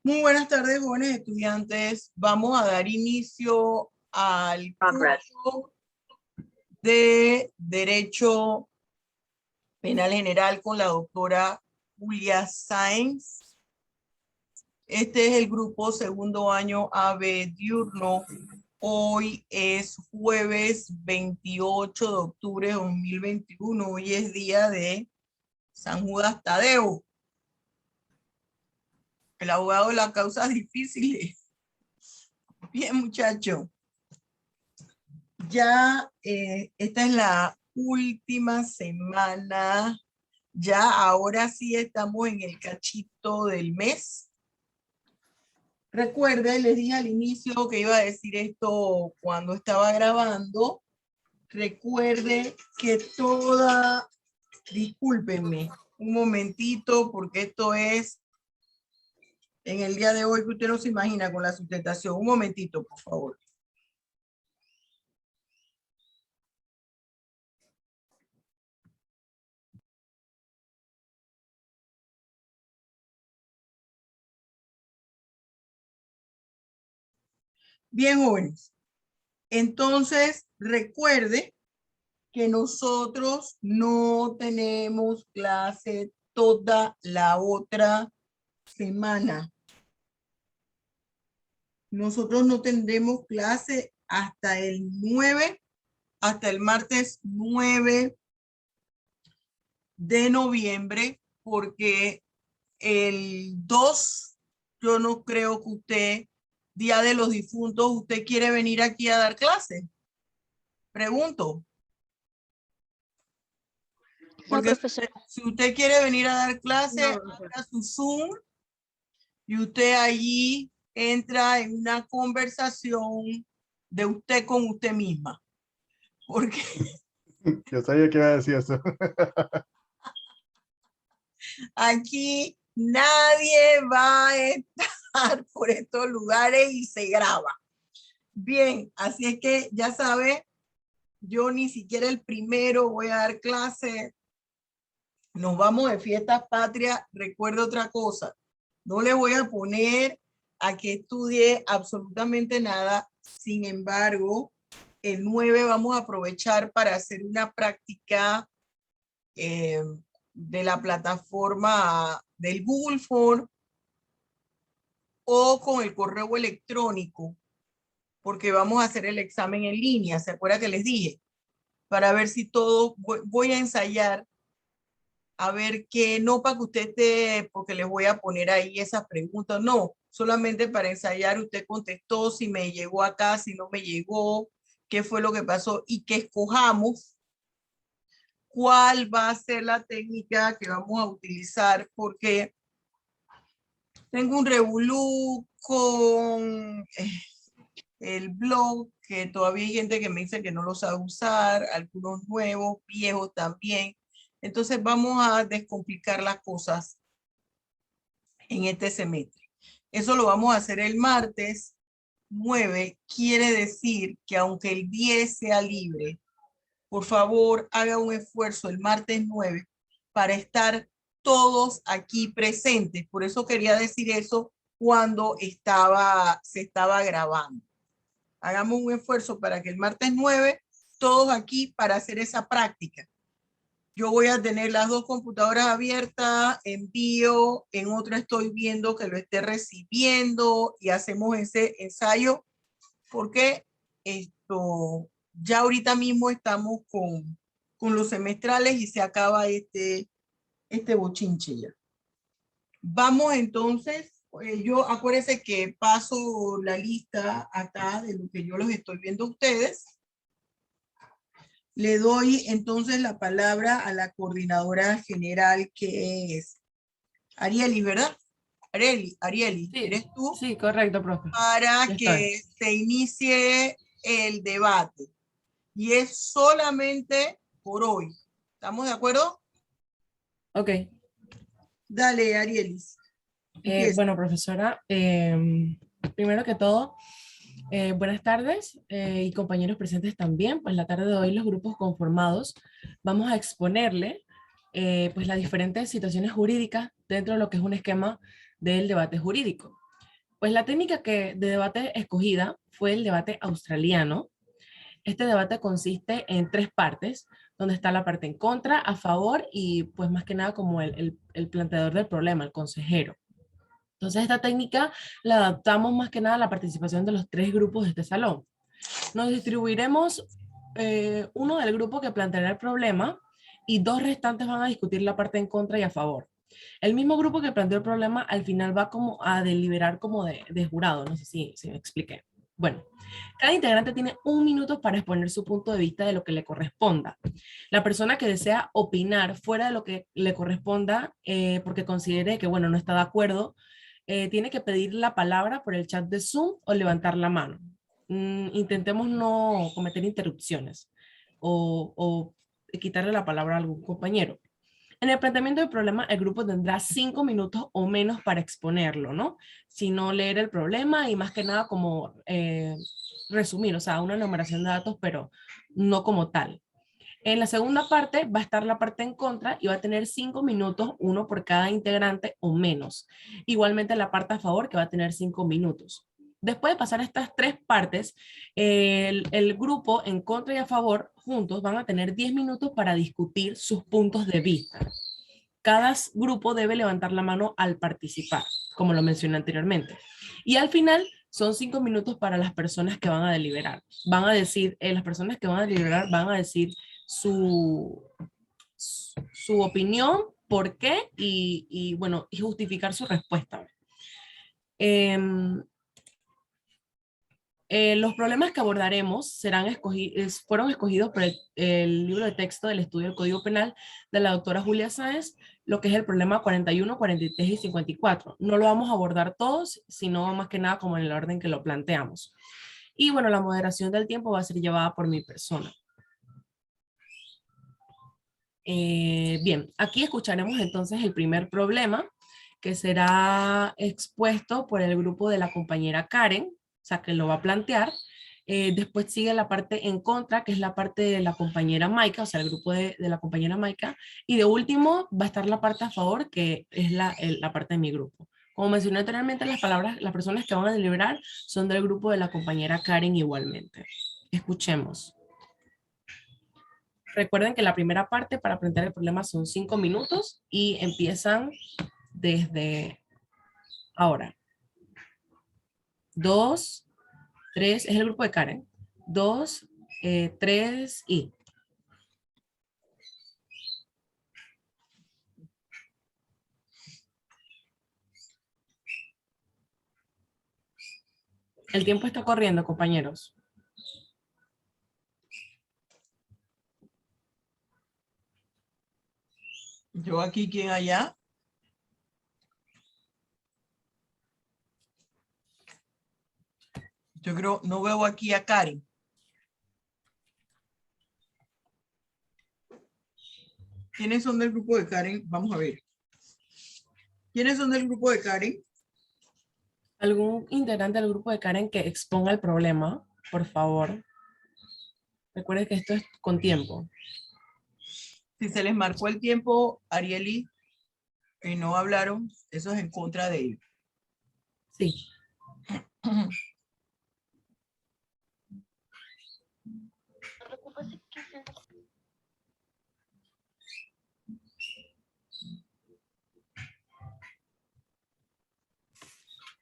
Muy buenas tardes, jóvenes estudiantes. Vamos a dar inicio al curso de Derecho Penal General con la doctora Julia Sáenz. Este es el grupo segundo año AB diurno. Hoy es jueves 28 de octubre de 2021. Hoy es día de San Judas Tadeo, el abogado de las causas difíciles. Bien, muchachos. Ya esta es la última semana. Ya ahora sí estamos en el cachito del mes. Recuerden, les dije al inicio que iba a decir esto cuando estaba grabando. Recuerde que discúlpenme un momentito porque esto es en el día de hoy que usted no se imagina con la sustentación. Un momentito, por favor. Bien, jóvenes. Entonces, recuerde que nosotros no tenemos clase toda la otra semana. Nosotros no tendremos clase hasta el 9, hasta el martes 9 de noviembre, porque el 2, yo no creo que usted, Día de los Difuntos, usted quiere venir aquí a dar clase. Pregunto. Porque No, profesor. si usted quiere venir a dar clase, No, abra su Zoom y usted allí entra en una conversación de usted con usted misma. Porque Yo sabía que iba a decir eso. aquí nadie va a estar por estos lugares y se graba. Bien, así es que ya sabe, yo ni siquiera el primero voy a dar clase. Nos vamos de fiestas patrias. Recuerde otra cosa, no le voy a poner a que estudie absolutamente nada. Sin embargo, el 9 vamos a aprovechar para hacer una práctica de la plataforma del Google Form o con el correo electrónico, porque vamos a hacer el examen en línea. ¿Se acuerda que les dije? Para ver si todo, voy a ensayar, a ver qué, no para que usted esté, porque les voy a poner ahí esas preguntas, no, solamente para ensayar, usted contestó, si me llegó acá, si no me llegó, qué fue lo que pasó y que escojamos cuál va a ser la técnica que vamos a utilizar, porque tengo un revolú con el blog, que todavía hay gente que me dice que no lo sabe usar, algunos nuevos, viejos también. Entonces vamos a descomplicar las cosas en este semestre. Eso lo vamos a hacer el martes 9. Quiere decir que aunque el 10 sea libre, por favor haga un esfuerzo el martes 9 para estar todos aquí presentes. Por eso quería decir eso cuando se estaba grabando. Hagamos un esfuerzo para que el martes 9 todos aquí para hacer esa práctica. Yo voy a tener las dos computadoras abiertas, envío, en otra estoy viendo que lo esté recibiendo y hacemos ese ensayo porque ya ahorita mismo estamos con los semestrales y se acaba este bochinche ya. Vamos entonces, yo acuérdense que paso la lista acá de lo que yo los estoy viendo a ustedes. Le doy entonces la palabra a la coordinadora general, que es Arieli, ¿verdad? Arieli, Sí, ¿eres tú? sí, correcto, profe. Para Ya que estoy. se inicie el debate. Y es solamente por hoy. ¿Estamos de acuerdo? Ok. Dale, Arielis. Empieza. Bueno, profesora, primero que todo, buenas tardes y compañeros presentes también. Pues la tarde de hoy los grupos conformados vamos a exponerle pues las diferentes situaciones jurídicas dentro de lo que es un esquema del debate jurídico. Pues la técnica de debate escogida fue el debate australiano. Este debate consiste en 3 partes, donde está la parte en contra, a favor y pues más que nada como el planteador del problema, el consejero. Entonces esta técnica la adaptamos más que nada a la participación de los 3 grupos de este salón. Nos distribuiremos uno del grupo que planteará el problema y 2 restantes van a discutir la parte en contra y a favor. El mismo grupo que planteó el problema al final va como a deliberar como de jurado, no sé si me expliqué. Bueno, cada integrante tiene 1 minuto para exponer su punto de vista de lo que le corresponda. La persona que desea opinar fuera de lo que le corresponda, porque considere que, bueno, no está de acuerdo, tiene que pedir la palabra por el chat de Zoom o levantar la mano. Intentemos no cometer interrupciones o quitarle la palabra a algún compañero. En el planteamiento del problema, el grupo tendrá 5 minutos o menos para exponerlo, ¿no? Sino leer el problema y más que nada como resumir, o sea, una enumeración de datos, pero no como tal. En la segunda parte va a estar la parte en contra y va a tener 5 minutos, uno por cada integrante o menos. Igualmente la parte a favor que va a tener 5 minutos. Después de pasar estas 3 partes, el grupo en contra y a favor juntos van a tener 10 minutos para discutir sus puntos de vista. Cada grupo debe levantar la mano al participar, como lo mencioné anteriormente. Y al final son 5 minutos para las personas que van a deliberar. Van a decir, las personas que van a deliberar van a decir su opinión, por qué y bueno, y justificar su respuesta. Los problemas que abordaremos fueron escogidos por el libro de texto del estudio del Código Penal de la doctora Julia Sáenz, lo que es el problema 41, 43 y 54. No lo vamos a abordar todos, sino más que nada como en el orden que lo planteamos. Y bueno, la moderación del tiempo va a ser llevada por mi persona. Bien, aquí escucharemos entonces el primer problema, que será expuesto por el grupo de la compañera Karen, o sea, que lo va a plantear. Después sigue la parte en contra, que es la parte de la compañera Maika, o sea, el grupo de la compañera Maika. Y de último va a estar la parte a favor, que es la parte de mi grupo. Como mencioné anteriormente, las personas que van a deliberar son del grupo de la compañera Karen igualmente. Escuchemos. Recuerden que la primera parte para plantear el problema son 5 minutos y empiezan desde ahora. 2, 3, es el grupo de Karen. 2, 3 y... El tiempo está corriendo, compañeros. Yo aquí, ¿quién allá? Yo creo, no veo aquí a Karen. ¿Quiénes son del grupo de Karen? Vamos a ver. ¿Quiénes son del grupo de Karen? ¿Algún integrante del grupo de Karen que exponga el problema, por favor? Recuerden que esto es con tiempo. Si se les marcó el tiempo, Arieli, y no hablaron, eso es en contra de ellos. Sí.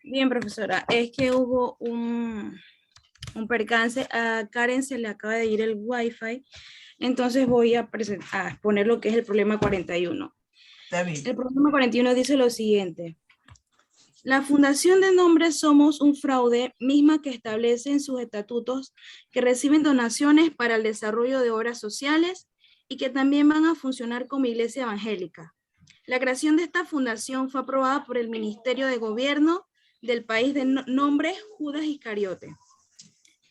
Bien, profesora, es que hubo un percance. A Karen se le acaba de ir el Wi-Fi, entonces voy a exponer lo que es el problema 41. Está bien. El problema 41 dice lo siguiente. La Fundación de Nombre Somos un Fraude, misma que establece en sus estatutos que reciben donaciones para el desarrollo de obras sociales y que también van a funcionar como iglesia evangélica. La creación de esta fundación fue aprobada por el Ministerio de Gobierno del país de nombre Judas Iscariote.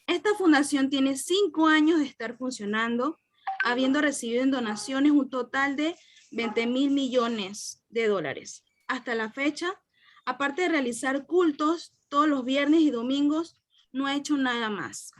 Esta fundación tiene 5 años de estar funcionando, habiendo recibido en donaciones un total de 20.000 millones de dólares. Hasta la fecha, aparte de realizar cultos todos los viernes y domingos, no ha hecho nada más.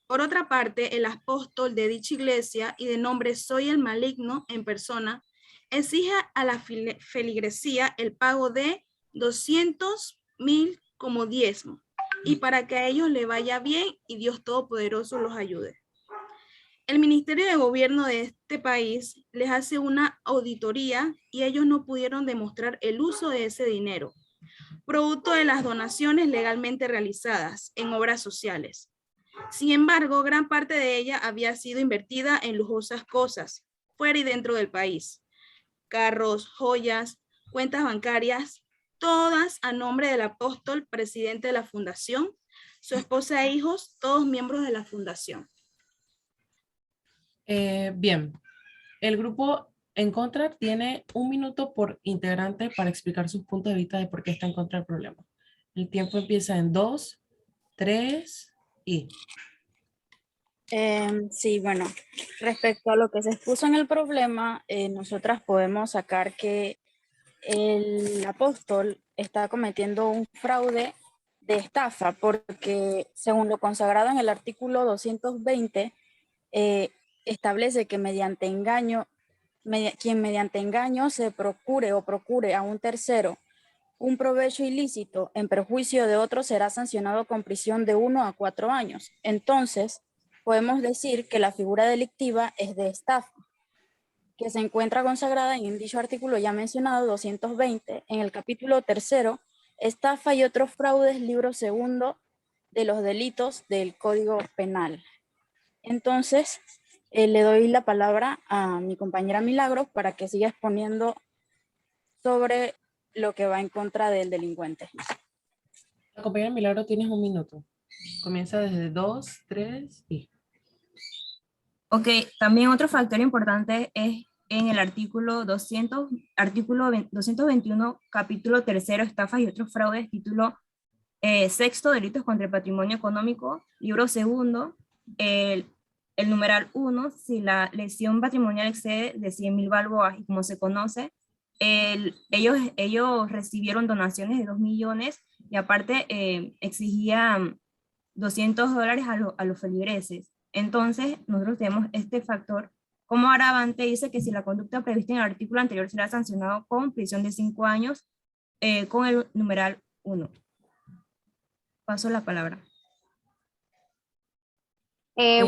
Por otra parte, el apóstol de dicha iglesia y de nombre Soy el Maligno en persona, exige a la feligresía el pago de 200.000 como diezmo, y para que a ellos les vaya bien y Dios Todopoderoso los ayude. El Ministerio de Gobierno de este país les hace una auditoría y ellos no pudieron demostrar el uso de ese dinero, producto de las donaciones legalmente realizadas en obras sociales. Sin embargo, gran parte de ella había sido invertida en lujosas cosas, fuera y dentro del país. Carros, joyas, cuentas bancarias, todas a nombre del apóstol, presidente de la fundación, su esposa e hijos, todos miembros de la fundación. Bien, el grupo en contra tiene 1 minuto por integrante para explicar sus puntos de vista de por qué está en contra del problema. El tiempo empieza en 2, 3 y... Sí, bueno, respecto a lo que se expuso en el problema, nosotras podemos sacar que el apóstol está cometiendo un fraude de estafa porque según lo consagrado en el artículo 220, establece que mediante engaño, quien mediante engaño se procure a un tercero un provecho ilícito en perjuicio de otro será sancionado con prisión de 1 a 4 años. Entonces, podemos decir que la figura delictiva es de estafa, que se encuentra consagrada en dicho artículo ya mencionado 220, en el capítulo 3, estafa y otros fraudes, libro 2 de los delitos del Código Penal. Entonces, le doy la palabra a mi compañera Milagros para que siga exponiendo sobre lo que va en contra del delincuente. La compañera Milagro, tienes 1 minuto. Comienza desde 2, 3 y... Ok, también otro factor importante es en el artículo 221, capítulo 3, estafas y otros fraudes, título 6, delitos contra el patrimonio económico, libro 2, el numeral 1, si la lesión patrimonial excede de 100.000 balboas, y como se conoce, ellos recibieron donaciones de 2 millones y aparte exigían $200 a los feligreses. Entonces, nosotros tenemos este factor. Como agravante dice que si la conducta prevista en el artículo anterior será sancionado con prisión de 5 años con el numeral 1. Paso la palabra.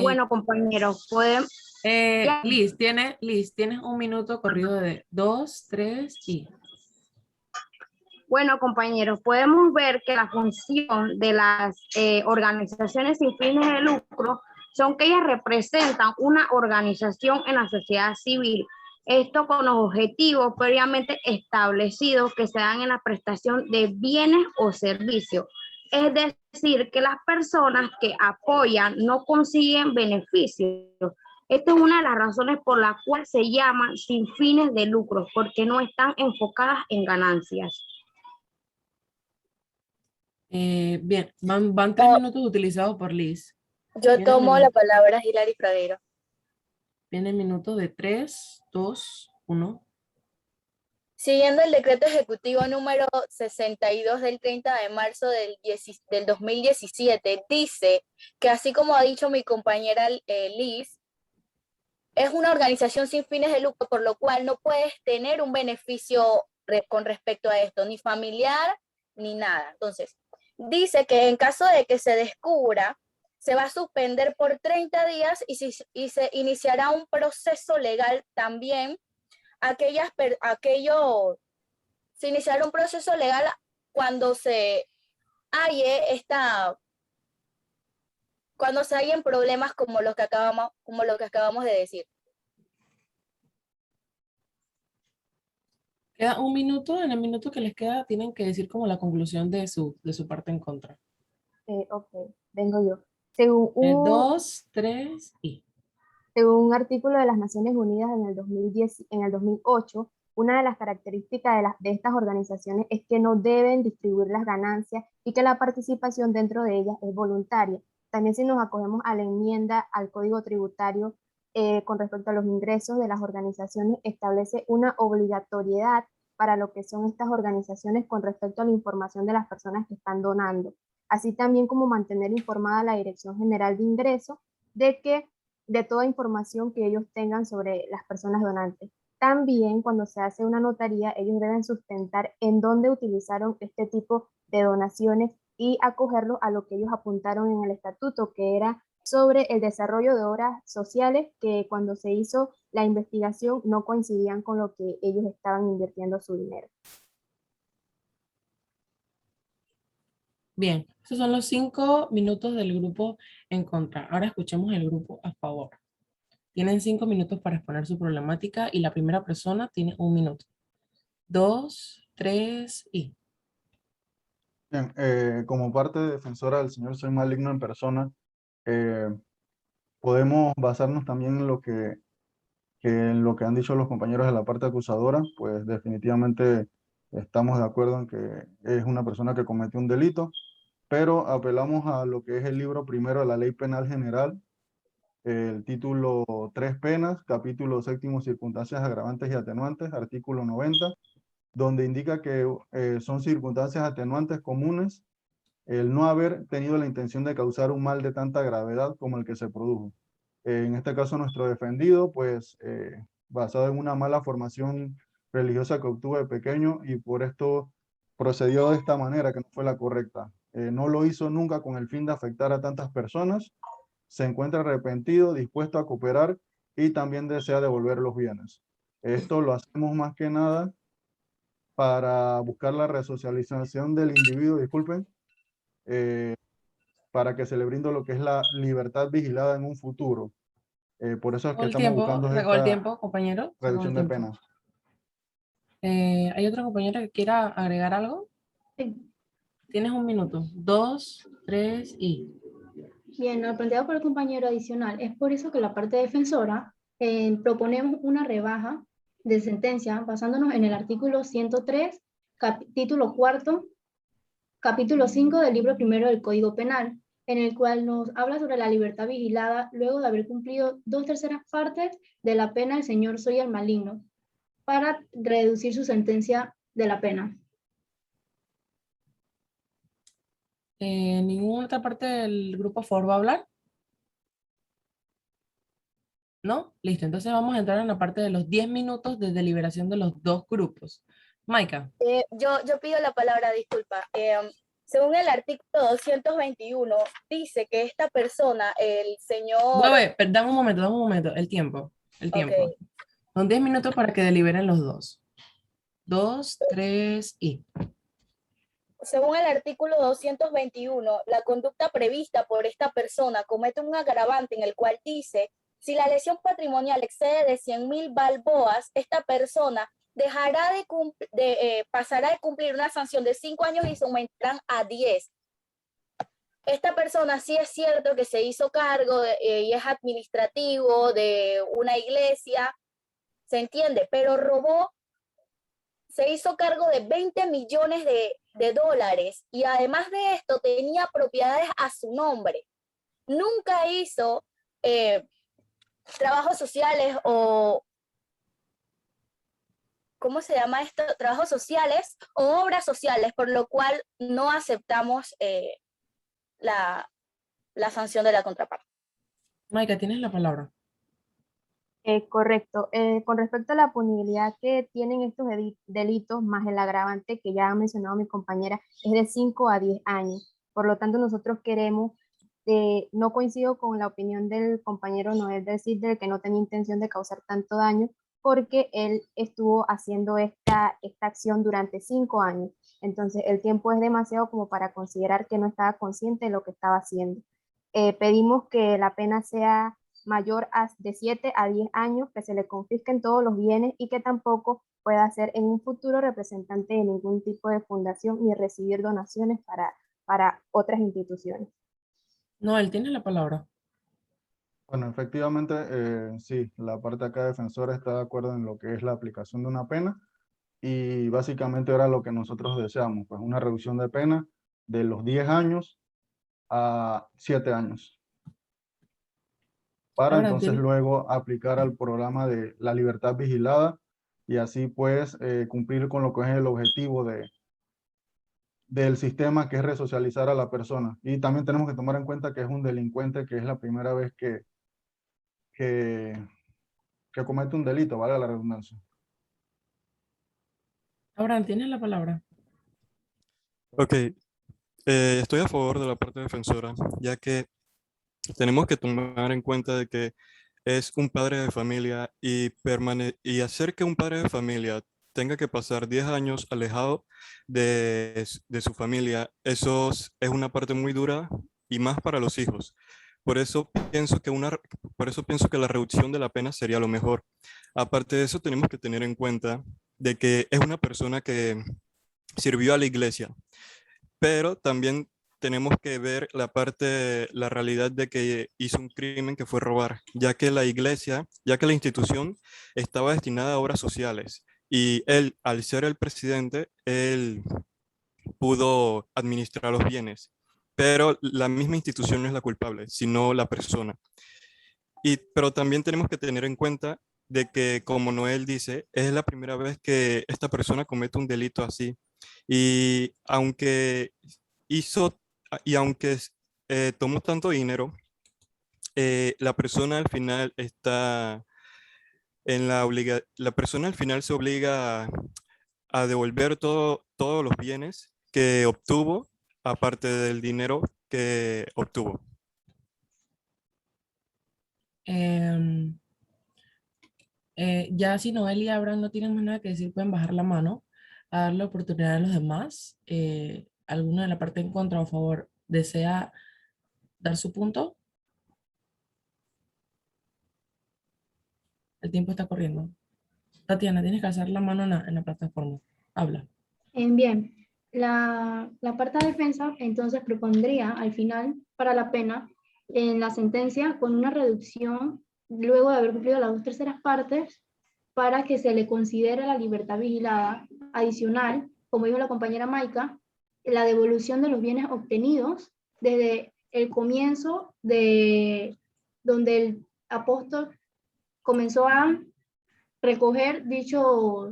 Bueno, compañeros, pueden... Liz, tienes 1 minuto corrido de 2, 3 y... Bueno, compañeros, podemos ver que la función de las organizaciones sin fines de lucro son que ellas representan una organización en la sociedad civil. Esto con los objetivos previamente establecidos que se dan en la prestación de bienes o servicios. Es decir, que las personas que apoyan no consiguen beneficios. Esta es una de las razones por la cual se llaman sin fines de lucro, porque no están enfocadas en ganancias. Bien, van 3 minutos utilizados por Liz. Yo tomo la palabra, Hilary Pradero. Viene el minuto de 3, 2, 1. Siguiendo el decreto ejecutivo número 62 del 30 de marzo del 2017, dice que así como ha dicho mi compañera Liz, es una organización sin fines de lucro, por lo cual no puedes tener un beneficio con respecto a esto, ni familiar, ni nada. Entonces, dice que en caso de que se descubra, se va a suspender por 30 días y se iniciará un proceso legal también. Se iniciará un proceso legal cuando se hallen problemas como los que acabamos de decir. Queda 1 minuto. En el minuto que les queda tienen que decir como la conclusión de su parte en contra. Ok, vengo yo. Según 2, 3 y... Según un artículo de las Naciones Unidas en el 2008, una de las características de estas organizaciones es que no deben distribuir las ganancias y que la participación dentro de ellas es voluntaria. También si nos acogemos a la enmienda al Código Tributario con respecto a los ingresos de las organizaciones, establece una obligatoriedad para lo que son estas organizaciones con respecto a la información de las personas que están donando, así también como mantener informada a la Dirección General de Ingresos de toda información que ellos tengan sobre las personas donantes. También cuando se hace una notaría, ellos deben sustentar en dónde utilizaron este tipo de donaciones y acogerlos a lo que ellos apuntaron en el estatuto, que era sobre el desarrollo de obras sociales que cuando se hizo la investigación no coincidían con lo que ellos estaban invirtiendo su dinero. Bien, esos son los 5 minutos del grupo en contra. Ahora escuchemos el grupo a favor. Tienen 5 minutos para exponer su problemática y la primera persona tiene 1 minuto. 2, 3 y... Bien, como parte defensora del señor Soy Maligno en persona, podemos basarnos también en en lo que han dicho los compañeros de la parte acusadora, pues definitivamente estamos de acuerdo en que es una persona que cometió un delito, pero apelamos a lo que es el libro primero de la Ley Penal General, el título 3 penas, capítulo séptimo circunstancias agravantes y atenuantes, artículo 90, donde indica que son circunstancias atenuantes comunes el no haber tenido la intención de causar un mal de tanta gravedad como el que se produjo. En este caso nuestro defendido, pues basado en una mala formación religiosa que obtuvo de pequeño y por esto procedió de esta manera que no fue la correcta. No lo hizo nunca con el fin de afectar a tantas personas, se encuentra arrepentido, dispuesto a cooperar y también desea devolver los bienes. Esto lo hacemos más que nada para buscar la resocialización del individuo, disculpen, para que se le brinde lo que es la libertad vigilada en un futuro. Por eso es que estamos buscando se acabó el esta tiempo, compañero. Se acabó el reducción de tiempo. penas. ¿Hay otra compañera que quiera agregar algo? Tienes 1 minuto. 2, 3 y... Bien, lo planteado por el compañero adicional. Es por eso que la parte defensora proponemos una rebaja de sentencia basándonos en el artículo 103, título cuarto, capítulo 5 del libro primero del Código Penal, en el cual nos habla sobre la libertad vigilada luego de haber cumplido 2/3 partes de la pena del señor Soy el Maligno, para reducir su sentencia de la pena. ¿Ninguna otra parte del grupo a favor va a hablar? ¿No? Listo, entonces vamos a entrar en la parte de los 10 minutos de deliberación de los dos grupos. Maika. Yo pido la palabra, disculpa. Según el artículo 221, dice que esta persona, el señor... Dame un momento, el tiempo. Okay. Son 10 minutos para que deliberen los dos. 2, 3 y... Según el artículo 221, la conducta prevista por esta persona comete un agravante en el cual dice, si la lesión patrimonial excede de 100.000 balboas, esta persona pasará de cumplir una sanción de 5 años y se aumentarán a 10. Esta persona sí es cierto que se hizo cargo y es administrativo de una iglesia, se entiende, pero se hizo cargo de 20 millones de dólares y además de esto tenía propiedades a su nombre. Nunca hizo trabajos sociales o, ¿cómo se llama esto? Trabajos sociales o obras sociales, por lo cual no aceptamos la sanción de la contraparte. Maika, tienes la palabra. Correcto. Con respecto a la punibilidad que tienen estos delitos, más el agravante que ya ha mencionado mi compañera, es de 5 a 10 años. Por lo tanto, nosotros queremos, no coincido con la opinión del compañero Noel del CID, de que no tenía intención de causar tanto daño, porque él estuvo haciendo esta acción durante 5 años. Entonces, el tiempo es demasiado como para considerar que no estaba consciente de lo que estaba haciendo. Pedimos que la pena sea mayor de 7 a 10 años, que se le confisquen todos los bienes y que tampoco pueda ser en un futuro representante de ningún tipo de fundación ni recibir donaciones para otras instituciones. Noel, tienes la palabra. Bueno, efectivamente, sí, la parte acá defensora está de acuerdo en lo que es la aplicación de una pena y básicamente era lo que nosotros deseamos, pues una reducción de pena de los 10 años a 7 años. Para Ahora, entonces luego aplicar al programa de la libertad vigilada y así pues cumplir con lo que es el objetivo del sistema, que es resocializar a la persona. Y también tenemos que tomar en cuenta que es un delincuente, que es la primera vez que comete un delito, vale la redundancia. Abraham, tienes la palabra. Ok, Estoy a favor de la parte defensora, ya que tenemos que tomar en cuenta de que es un padre de familia y hacer que un padre de familia tenga que pasar 10 años alejado de su familia, es una parte muy dura y más para los hijos. Por eso pienso que por eso pienso que la reducción de la pena sería lo mejor. Aparte de eso, tenemos que tener en cuenta de que es una persona que sirvió a la iglesia, pero también tenemos que ver la realidad de que hizo un crimen que fue robar, ya que la institución estaba destinada a obras sociales y él, al ser el presidente, él pudo administrar los bienes, pero la misma institución no es la culpable, sino la persona. Pero también tenemos que tener en cuenta de que, como Noel dice, es la primera vez que esta persona comete un delito así. Y aunque hizo, y aunque tomó tanto dinero, la persona al final está la persona al final se obliga a devolver todos los bienes que obtuvo, aparte del dinero que obtuvo. Em, ya si Noel y Abraham no tienen más nada que decir, pueden bajar la mano a dar la oportunidad a los demás. ¿Alguno de la parte en contra o a favor desea dar su punto? El tiempo está corriendo. Tatiana, tienes que alzar la mano en la plataforma. Habla. Bien, la parte de defensa entonces propondría al final para la pena en la sentencia con una reducción luego de haber cumplido las 2/3 partes para que se le considere la libertad vigilada adicional, como dijo la compañera Maika, la devolución de los bienes obtenidos desde el comienzo de donde el apóstol comenzó a recoger dicho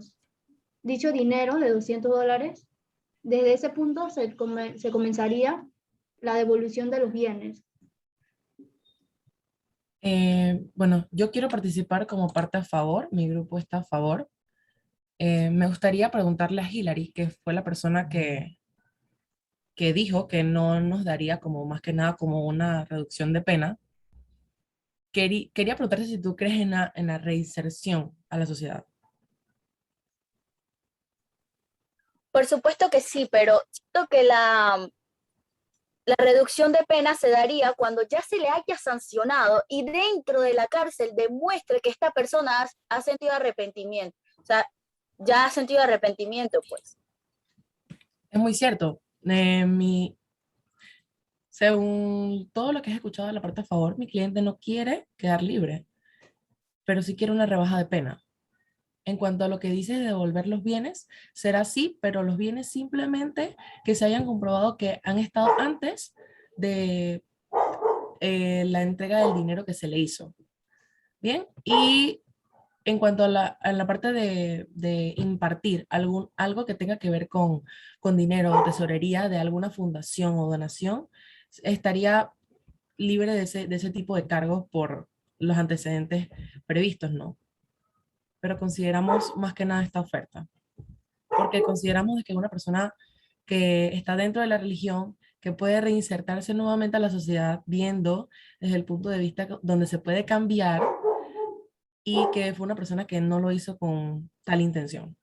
dinero de $200. Desde ese punto se comenzaría la devolución de los bienes. Bueno, yo quiero participar como parte a favor, mi grupo está a favor. Me gustaría preguntarle a Hillary, que fue la persona que dijo que no nos daría como más que nada como una reducción de pena. Quería preguntarte si tú crees en la reinserción a la sociedad. Por supuesto que sí, pero siento que la reducción de pena se daría cuando ya se le haya sancionado y dentro de la cárcel demuestre que esta persona ha sentido arrepentimiento. O sea, ya ha sentido arrepentimiento, pues. Es muy cierto. Según todo lo que he escuchado de la parte a favor, mi cliente no quiere quedar libre, pero sí quiere una rebaja de pena. En cuanto a lo que dice de devolver los bienes, será así, pero los bienes simplemente que se hayan comprobado que han estado antes de la entrega del dinero que se le hizo. Bien, y en cuanto a la parte de impartir algo que tenga que ver con dinero o tesorería de alguna fundación o donación, estaría libre de ese tipo de cargos por los antecedentes previstos, ¿no? Pero consideramos más que nada esta oferta, porque consideramos de que una persona que está dentro de la religión, que puede reinsertarse nuevamente a la sociedad viendo desde el punto de vista donde se puede cambiar y que fue una persona que no lo hizo con tal intención.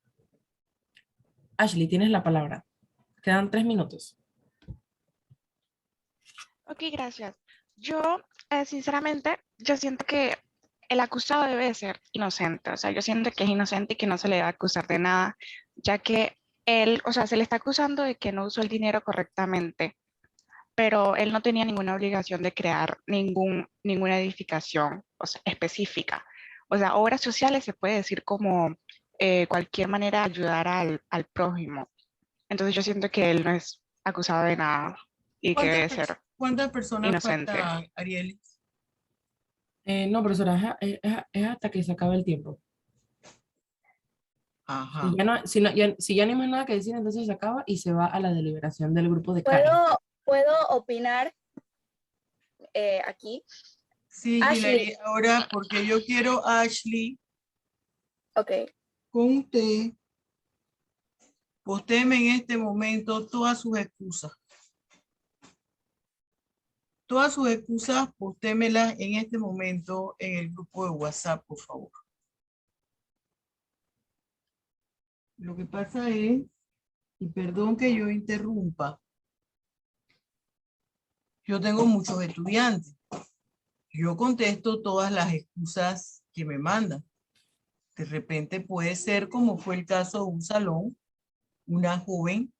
Ashley, tienes la palabra. Quedan 3 minutos. Ok, gracias. Yo, sinceramente, yo siento que el acusado debe de ser inocente. O sea, yo siento que es inocente y que no se le va a acusar de nada, ya que él, o sea, se le está acusando de que no usó el dinero correctamente, pero él no tenía ninguna obligación de crear ninguna edificación, o sea, específica. O sea, obras sociales se puede decir como cualquier manera de ayudar al prójimo. Entonces yo siento que él no es acusado de nada y que debe ser ¿Cuántas personas inocente. faltan, Ariel? No, profesora, es hasta que se acabe el tiempo. Ajá. Si ya no hay más nada que decir, entonces se acaba y se va a la deliberación del grupo de Karen. ¿Puedo opinar aquí? Sí, Hillary, ahora porque yo quiero Ashley. Ok. Con usted. Postéme en este momento todas sus excusas. Todas sus excusas, postémelas en este momento en el grupo de WhatsApp, por favor. Lo que pasa es, y perdón que yo interrumpa, yo tengo muchos estudiantes. Yo contesto todas las excusas que me mandan. De repente puede ser como fue el caso de un salón, una joven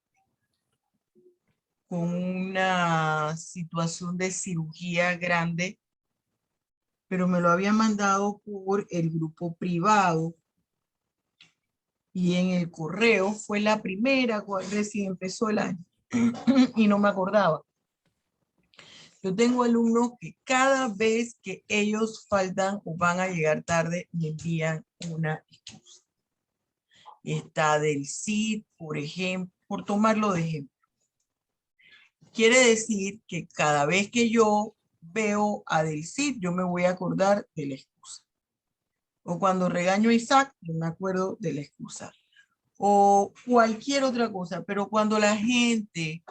con una situación de cirugía grande, pero me lo había mandado por el grupo privado y en el correo fue la primera, recién empezó el año y no me acordaba. Yo tengo alumnos que cada vez que ellos faltan o van a llegar tarde, me envían una excusa. Está del CID, por ejemplo, por tomarlo de ejemplo. Quiere decir que cada vez que yo veo a del CID, yo me voy a acordar de la excusa. O cuando regaño a Isaac, yo me acuerdo de la excusa. O cualquier otra cosa. Pero cuando la gente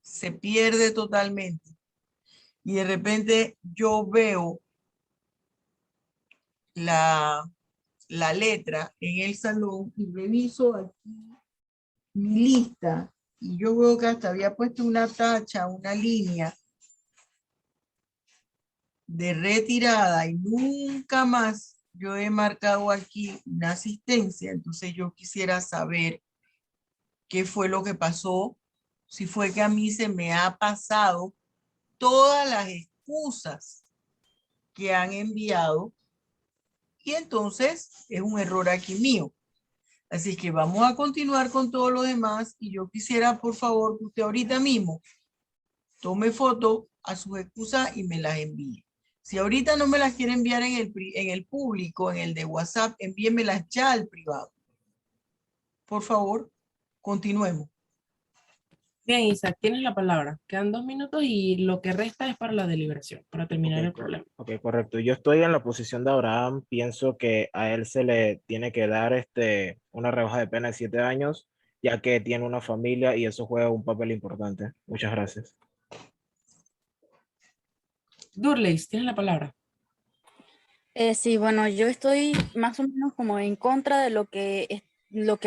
se pierde totalmente y de repente yo veo la letra en el salón y reviso aquí mi lista y yo veo que hasta había puesto una tacha, una línea de retirada y nunca más yo he marcado aquí una asistencia. Entonces yo quisiera saber qué fue lo que pasó, si fue que a mí se me ha pasado todas las excusas que han enviado y entonces es un error aquí mío. Así que vamos a continuar con todo lo demás y yo quisiera, por favor, que usted ahorita mismo tome foto a sus excusas y me las envíe. Si ahorita no me las quiere enviar en el público, en el de WhatsApp, envíemelas ya al privado. Por favor, continuemos. Bien, Isaac, tienes la palabra. Quedan 2 minutos y lo que resta es para la deliberación, para terminar el problema. Ok, correcto. Yo estoy en la posición de Abraham. Pienso que a él se le tiene que dar una rebaja de pena de 7 años, ya que tiene una familia y eso juega un papel importante. Muchas gracias. Durleis, tienes la palabra. Sí, bueno, yo estoy más o menos como en contra de lo que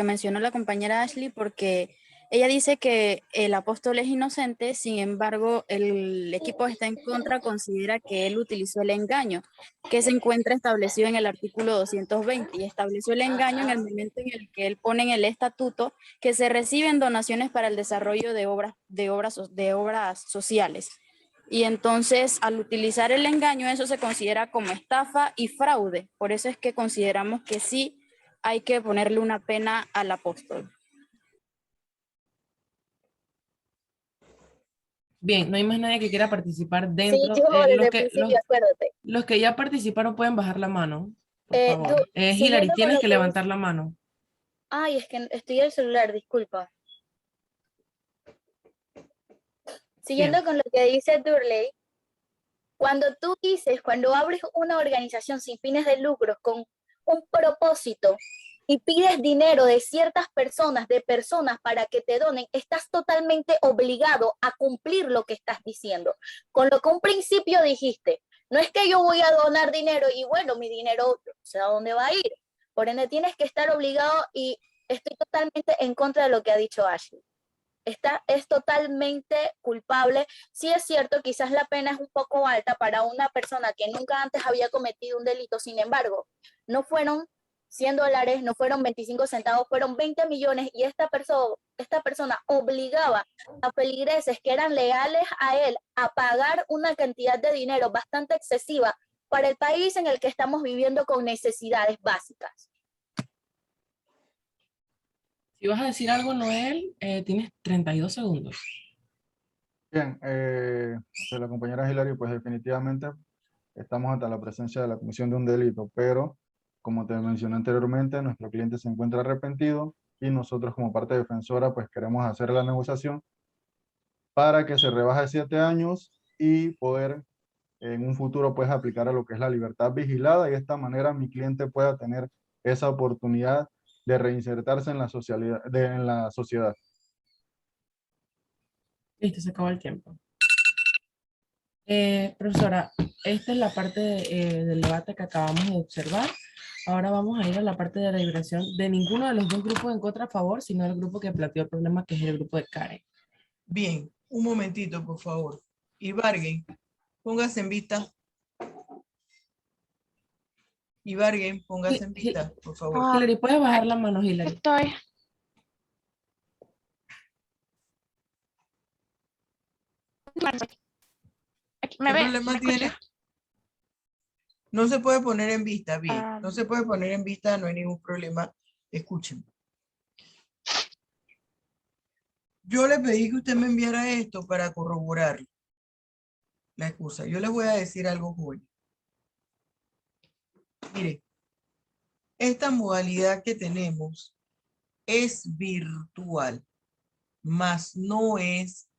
mencionó la compañera Ashley, porque ella dice que el apóstol es inocente, sin embargo, el equipo está en contra, considera que él utilizó el engaño, que se encuentra establecido en el artículo 220, y estableció el engaño en el momento en el que él pone en el estatuto que se reciben donaciones para el desarrollo de obras sociales. Y entonces, al utilizar el engaño, eso se considera como estafa y fraude. Por eso es que consideramos que sí hay que ponerle una pena al apóstol. Bien, no hay más nadie que quiera participar dentro. Sí, yo desde el principio, acuérdate. Los que ya participaron pueden bajar la mano, por favor. Hilary, siguiendo con tienes lo que levantar la mano. Ay, es que estoy en el celular, disculpa. Siguiendo con lo que dice Durley, cuando abres una organización sin fines de lucro con un propósito y pides dinero de ciertas personas, para que te donen, estás totalmente obligado a cumplir lo que estás diciendo. Con lo que un principio dijiste, no es que yo voy a donar dinero y bueno, mi dinero, sé a dónde va a ir. Por ende, tienes que estar obligado y estoy totalmente en contra de lo que ha dicho Ashley. Es totalmente culpable. Sí es cierto, quizás la pena es un poco alta para una persona que nunca antes había cometido un delito, sin embargo, no fueron $100, no fueron 25 centavos, fueron 20 millones y esta persona obligaba a feligreses que eran leales a él a pagar una cantidad de dinero bastante excesiva para el país en el que estamos viviendo con necesidades básicas. Si vas a decir algo, Noel, tienes 32 segundos. Bien, de la compañera Hilary, pues definitivamente estamos ante la presencia de la comisión de un delito, pero como te mencioné anteriormente, nuestro cliente se encuentra arrepentido y nosotros como parte defensora pues queremos hacer la negociación para que se rebaje 7 años y poder en un futuro pues aplicar a lo que es la libertad vigilada y de esta manera mi cliente pueda tener esa oportunidad de reinsertarse en la sociedad. Listo, se acabó el tiempo. Profesora, esta es la parte del debate que acabamos de observar. Ahora vamos a ir a la parte de la deliberación de ninguno de los dos grupos en contra a favor, sino el grupo que planteó el problema, que es el grupo de Karen. Bien, un momentito, por favor. Ibargüen, póngase en vista. Ibargüen, póngase en vista, por favor. Hilary, ¿puedes bajar la mano, Hilary? Estoy. ¿Qué problema tiene? No se puede poner en vista, bien. No se puede poner en vista, no hay ningún problema. Escuchen. Yo le pedí que usted me enviara esto para corroborar la excusa. Yo les voy a decir algo, joven. Mire, esta modalidad que tenemos es virtual, mas no es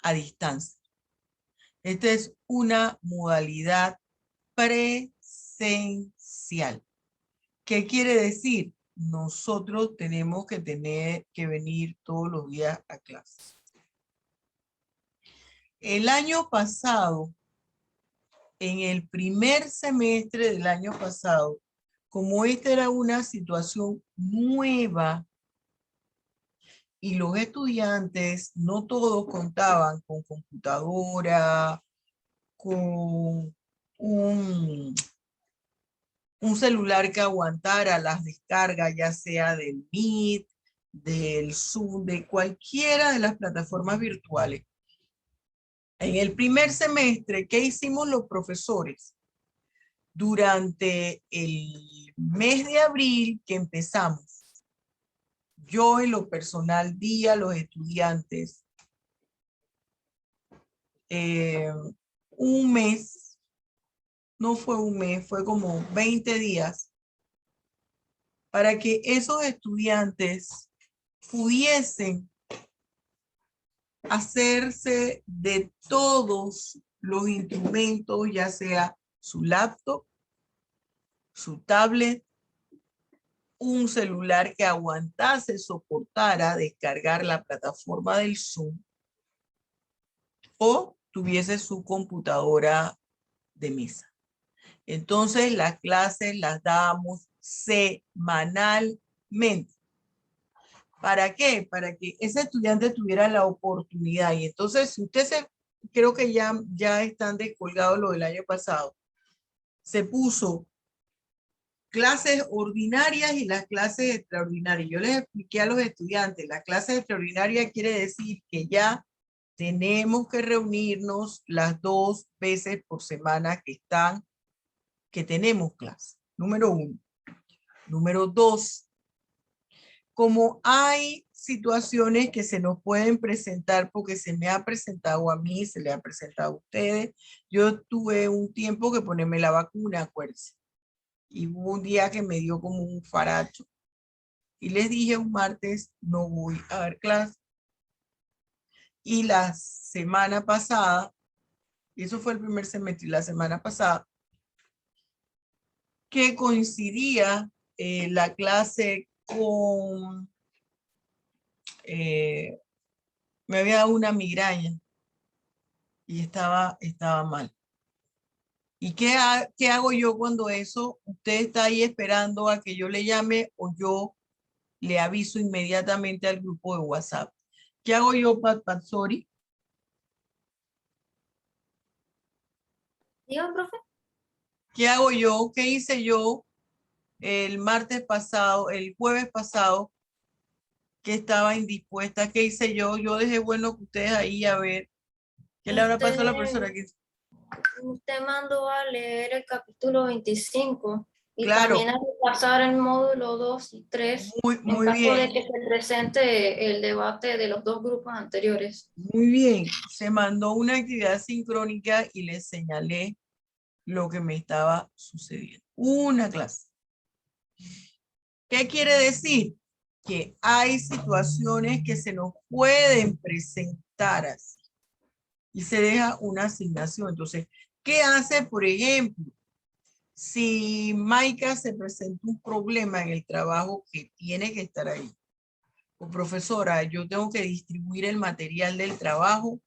a distancia. Esta es una modalidad presencial. ¿Qué quiere decir? Nosotros tenemos que venir todos los días a clase. El año pasado, en el primer semestre del año pasado, como esta era una situación nueva y los estudiantes no todos contaban con computadora, con un celular que aguantara las descargas, ya sea del Meet, del Zoom, de cualquiera de las plataformas virtuales. En el primer semestre, ¿qué hicimos los profesores? Durante el mes de abril que empezamos, yo en lo personal di a los estudiantes un mes, no fue un mes, fue como 20 días, para que esos estudiantes pudiesen hacerse de todos los instrumentos, ya sea su laptop, su tablet, un celular que aguantase, soportara descargar la plataforma del Zoom, o tuviese su computadora de mesa. Entonces las clases las damos semanalmente. ¿Para qué? Para que ese estudiante tuviera la oportunidad. Y entonces, si usted creo que ya están descolgados lo del año pasado, se puso clases ordinarias y las clases extraordinarias. Yo les expliqué a los estudiantes, las clases extraordinarias quiere decir que ya tenemos que reunirnos las 2 veces por semana que tenemos clase. Número 1. Número 2. Como hay situaciones que se nos pueden presentar, porque se me ha presentado a mí, se le ha presentado a ustedes. Yo tuve un tiempo que ponerme la vacuna, acuérdense. Y hubo un día que me dio como un faracho. Y les dije un martes, no voy a dar clase. Y la semana pasada, y eso fue el primer semestre, y la semana pasada, que coincidía la clase con, me había dado una migraña y estaba mal. ¿Y qué hago yo cuando eso? Usted está ahí esperando a que yo le llame o yo le aviso inmediatamente al grupo de WhatsApp. ¿Qué hago yo, Pat Sorry? Diga, profe. ¿Qué hago yo? ¿Qué hice yo el martes pasado, el jueves pasado, que estaba indispuesta? ¿Qué hice yo? Yo dejé bueno que ustedes ahí a ver. ¿Qué le habrá pasado a la profesora? Usted mandó a leer el capítulo 25 y claro, también a repasar el módulo 2 y 3 en caso bien. de que se presente el debate de los dos grupos anteriores. Muy bien, se mandó una actividad sincrónica y les señalé lo que me estaba sucediendo. Una clase. ¿Qué quiere decir? Que hay situaciones que se nos pueden presentar así y se deja una asignación. Entonces, ¿qué hace, por ejemplo, si Maika se presenta un problema en el trabajo que tiene que estar ahí? O profesora, yo tengo que distribuir el material del trabajo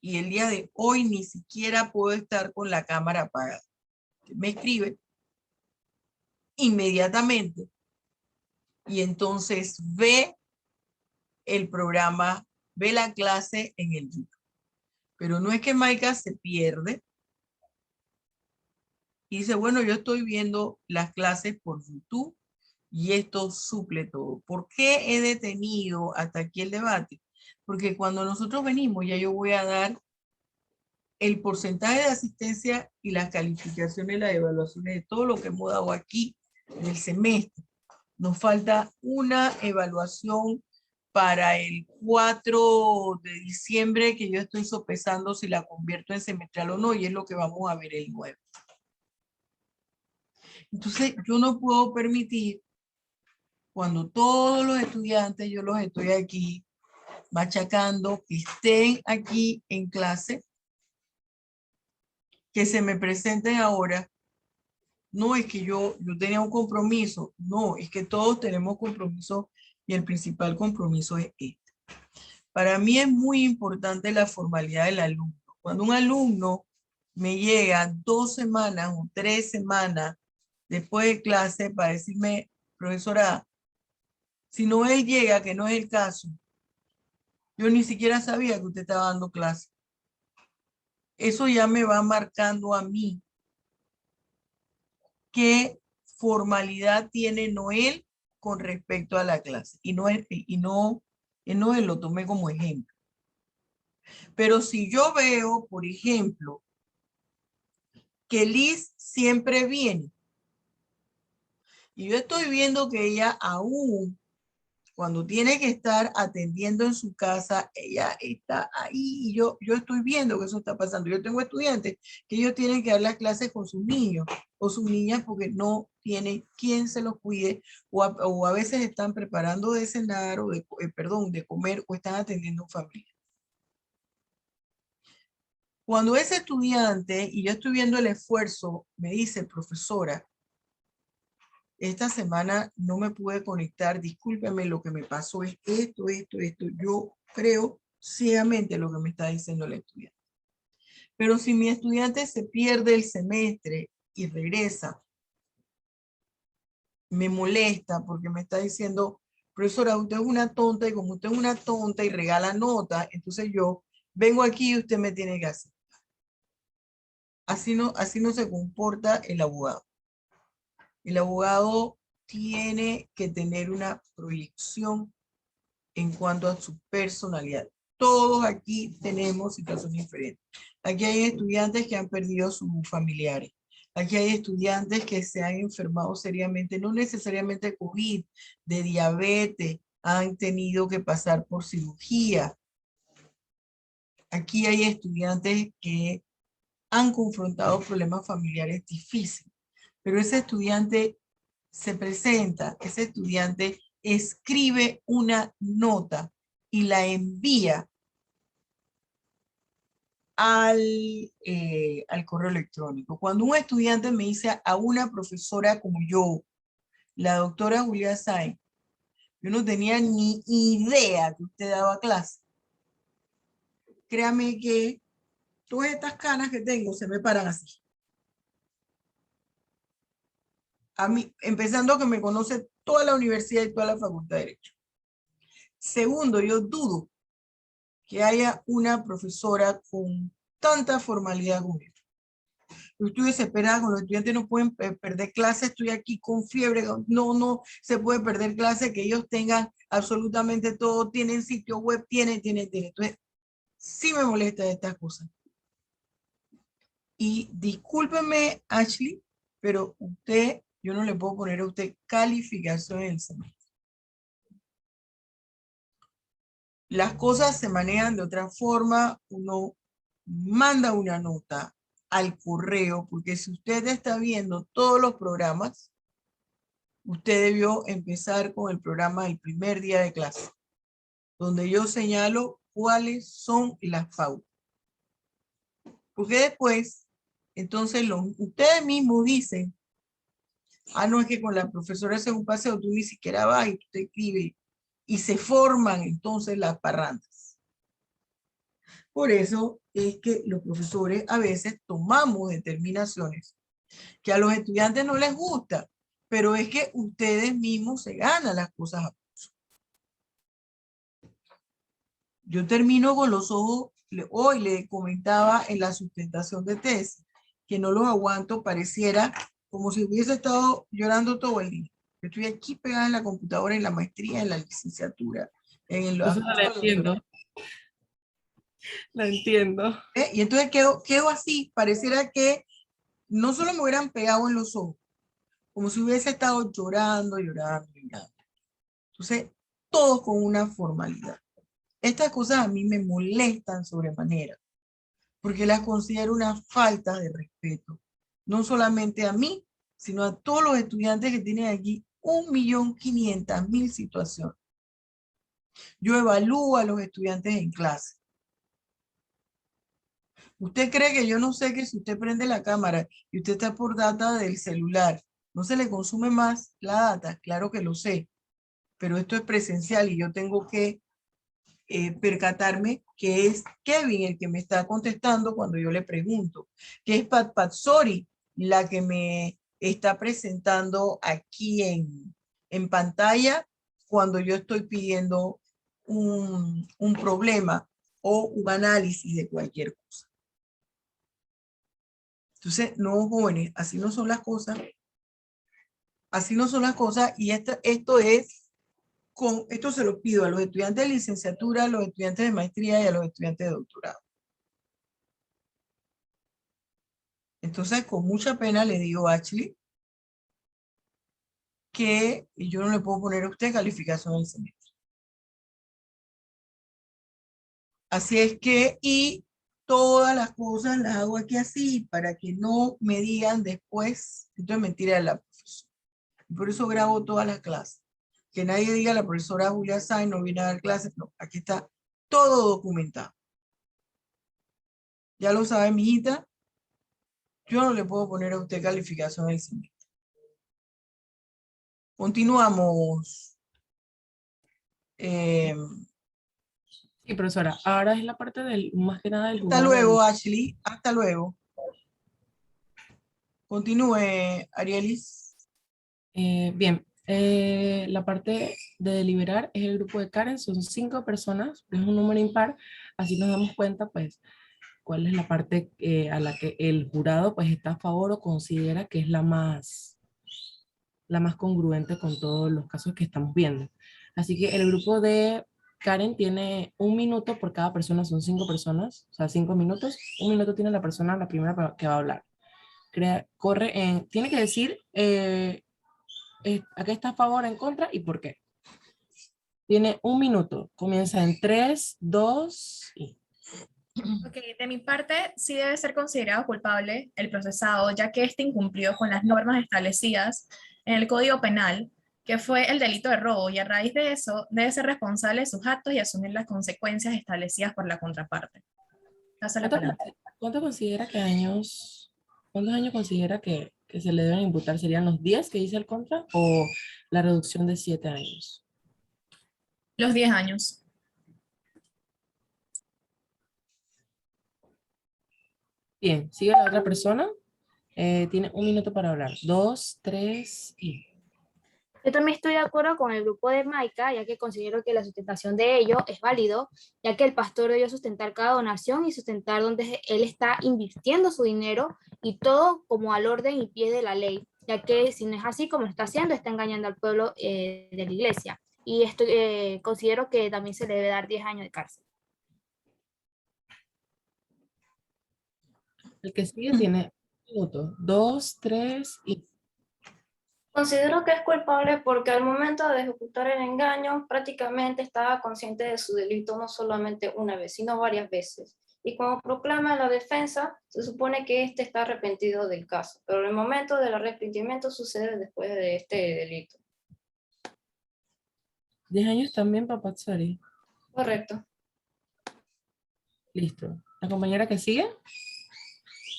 y el día de hoy ni siquiera puedo estar con la cámara apagada. Me escribe inmediatamente y entonces ve el programa, ve la clase en el YouTube. Pero no es que Maika se pierde y dice, bueno, yo estoy viendo las clases por YouTube y esto suple todo. ¿Por qué he detenido hasta aquí el debate? Porque cuando nosotros venimos, ya yo voy a dar el porcentaje de asistencia y las calificaciones, las evaluaciones de todo lo que hemos dado aquí del semestre. Nos falta una evaluación para el 4 de diciembre que yo estoy sopesando si la convierto en semestral o no, y es lo que vamos a ver el 9. Entonces, yo no puedo permitir, cuando todos los estudiantes, yo los estoy aquí machacando, que estén aquí en clase, que se me presenten ahora. No es que yo tenía un compromiso, no, es que todos tenemos compromiso y el principal compromiso es este. Para mí es muy importante la formalidad del alumno. Cuando un alumno me llega 2 semanas o 3 semanas después de clase para decirme, profesora, si no él llega, que no es el caso, yo ni siquiera sabía que usted estaba dando clase. Eso ya me va marcando a mí qué formalidad tiene Noel con respecto a la clase. Y no lo tomé como ejemplo. Pero si yo veo, por ejemplo, que Liz siempre viene, y yo estoy viendo que ella aún, cuando tiene que estar atendiendo en su casa, ella está ahí, y yo estoy viendo que eso está pasando. Yo tengo estudiantes que ellos tienen que dar las clases con sus niños o sus niñas porque no tienen quien se los cuide, o a veces están preparando de cenar, o de comer, o están atendiendo a familia. Cuando ese estudiante, y yo estoy viendo el esfuerzo, me dice, profesora, esta semana no me pude conectar, discúlpeme, lo que me pasó es esto. Yo creo ciegamente lo que me está diciendo el estudiante. Pero si mi estudiante se pierde el semestre y regresa, me molesta porque me está diciendo, profesora, usted es una tonta, y como usted es una tonta y regala nota, entonces yo vengo aquí y usted me tiene que hacer. Así no se comporta el abogado. El abogado tiene que tener una proyección en cuanto a su personalidad. Todos aquí tenemos situaciones diferentes. Aquí hay estudiantes que han perdido a sus familiares. Aquí hay estudiantes que se han enfermado seriamente, no necesariamente de COVID, de diabetes, han tenido que pasar por cirugía. Aquí hay estudiantes que han confrontado problemas familiares difíciles, pero ese estudiante se presenta, ese estudiante escribe una nota y la envía al correo electrónico. Cuando un estudiante me dice a una profesora como yo, la doctora Julia Sainz, yo no tenía ni idea que usted daba clase. Créame que todas estas canas que tengo se me paran así. A mí, empezando que me conoce toda la universidad y toda la facultad de Derecho. Segundo, yo dudo que haya una profesora con tanta formalidad como yo. Yo estoy desesperada con los estudiantes, no pueden perder clases, estoy aquí con fiebre, no se puede perder clases, que ellos tengan absolutamente todo, tienen sitio web, tienen. Entonces, sí me molesta estas cosas. Y discúlpeme, Ashley, pero yo no le puedo poner a usted calificación en el semestre. Las cosas se manejan de otra forma, uno manda una nota al correo, porque si usted está viendo todos los programas, usted debió empezar con el programa del primer día de clase, donde yo señalo cuáles son las pautas. Porque después, entonces ustedes mismos dicen, no, es que con la profesora hace un paseo, tú ni siquiera vas y tú te escribes, y se forman entonces las parrandas. Por eso es que los profesores a veces tomamos determinaciones que a los estudiantes no les gusta, pero es que ustedes mismos se ganan las cosas a pulso. Yo termino con los ojos, hoy le comentaba en la sustentación de tesis, que no los aguanto, pareciera como si hubiese estado llorando todo el día. Yo estoy aquí pegada en la computadora, en la maestría, en la licenciatura, en el Eso no lo entiendo. Lo entiendo. Y entonces quedo así, pareciera que no solo me hubieran pegado en los ojos, como si hubiese estado llorando. Entonces, todos con una formalidad. Estas cosas a mí me molestan sobremanera, porque las considero una falta de respeto, no solamente a mí, sino a todos los estudiantes que tienen aquí 1.500.000 situaciones. Yo evalúo a los estudiantes en clase. ¿Usted cree que yo no sé que si usted prende la cámara y usted está por data del celular, no se le consume más la data? Claro que lo sé, pero esto es presencial y yo tengo que percatarme que es Kevin el que me está contestando cuando yo le pregunto, que es Pat Patsori la que me está presentando aquí en pantalla cuando yo estoy pidiendo un problema o un análisis de cualquier cosa. Entonces, no, jóvenes, así no son las cosas. Así no son las cosas y esto se lo pido a los estudiantes de licenciatura, a los estudiantes de maestría y a los estudiantes de doctorado. Entonces, con mucha pena le digo a Ashley que yo no le puedo poner a usted calificación del semestre. Así es que, y todas las cosas las hago aquí así para que no me digan después, esto es mentira de la profesora. Por eso grabo todas las clases. Que nadie diga la profesora Julia Sainz no viene a dar clases. No, aquí está todo documentado. Ya lo sabe, mijita. Yo no le puedo poner a usted calificación del semestre. Continuamos. Sí, profesora. Ahora es la parte del, más que nada del Hasta jurado. luego, Ashley. Hasta luego. Continúe, Arielis. Bien. La parte de deliberar es el grupo de Karen. Son 5 personas. Es un número impar. Así nos damos cuenta, pues, cuál es la parte a la que el jurado pues está a favor o considera que es la más congruente con todos los casos que estamos viendo. Así que el grupo de Karen tiene 1 minuto por cada persona, son 5 personas, o sea, 5 minutos. 1 minuto tiene la persona, la primera que va a hablar. Tiene que decir a qué está a favor, en contra y por qué. Tiene 1 minuto, comienza en 3, 2 y... Ok, de mi parte, sí debe ser considerado culpable el procesado, ya que éste incumplió con las normas establecidas en el Código Penal, que fue el delito de robo, y a raíz de eso debe ser responsable de sus actos y asumir las consecuencias establecidas por la contraparte. ¿Cuántos años considera que se le deben imputar? ¿Serían los 10 que dice el contra o la reducción de 7 años? Los 10 años. Bien, sigue la otra persona. Tiene 1 minuto para hablar. 2, 3 y... Yo también estoy de acuerdo con el grupo de Maica, ya que considero que la sustentación de ello es válido, ya que el pastor debió sustentar cada donación y sustentar donde él está invirtiendo su dinero y todo como al orden y pie de la ley, ya que si no es así como lo está haciendo, está engañando al pueblo de la iglesia. Y considero que también se le debe dar 10 años de cárcel. El que sigue tiene 1 minuto. 2, 3 y... Considero que es culpable porque al momento de ejecutar el engaño prácticamente estaba consciente de su delito no solamente una vez, sino varias veces. Y como proclama la defensa, se supone que éste está arrepentido del caso, pero el momento del arrepentimiento sucede después de este delito. 10 años también, Papazzari. Correcto. Listo. La compañera que sigue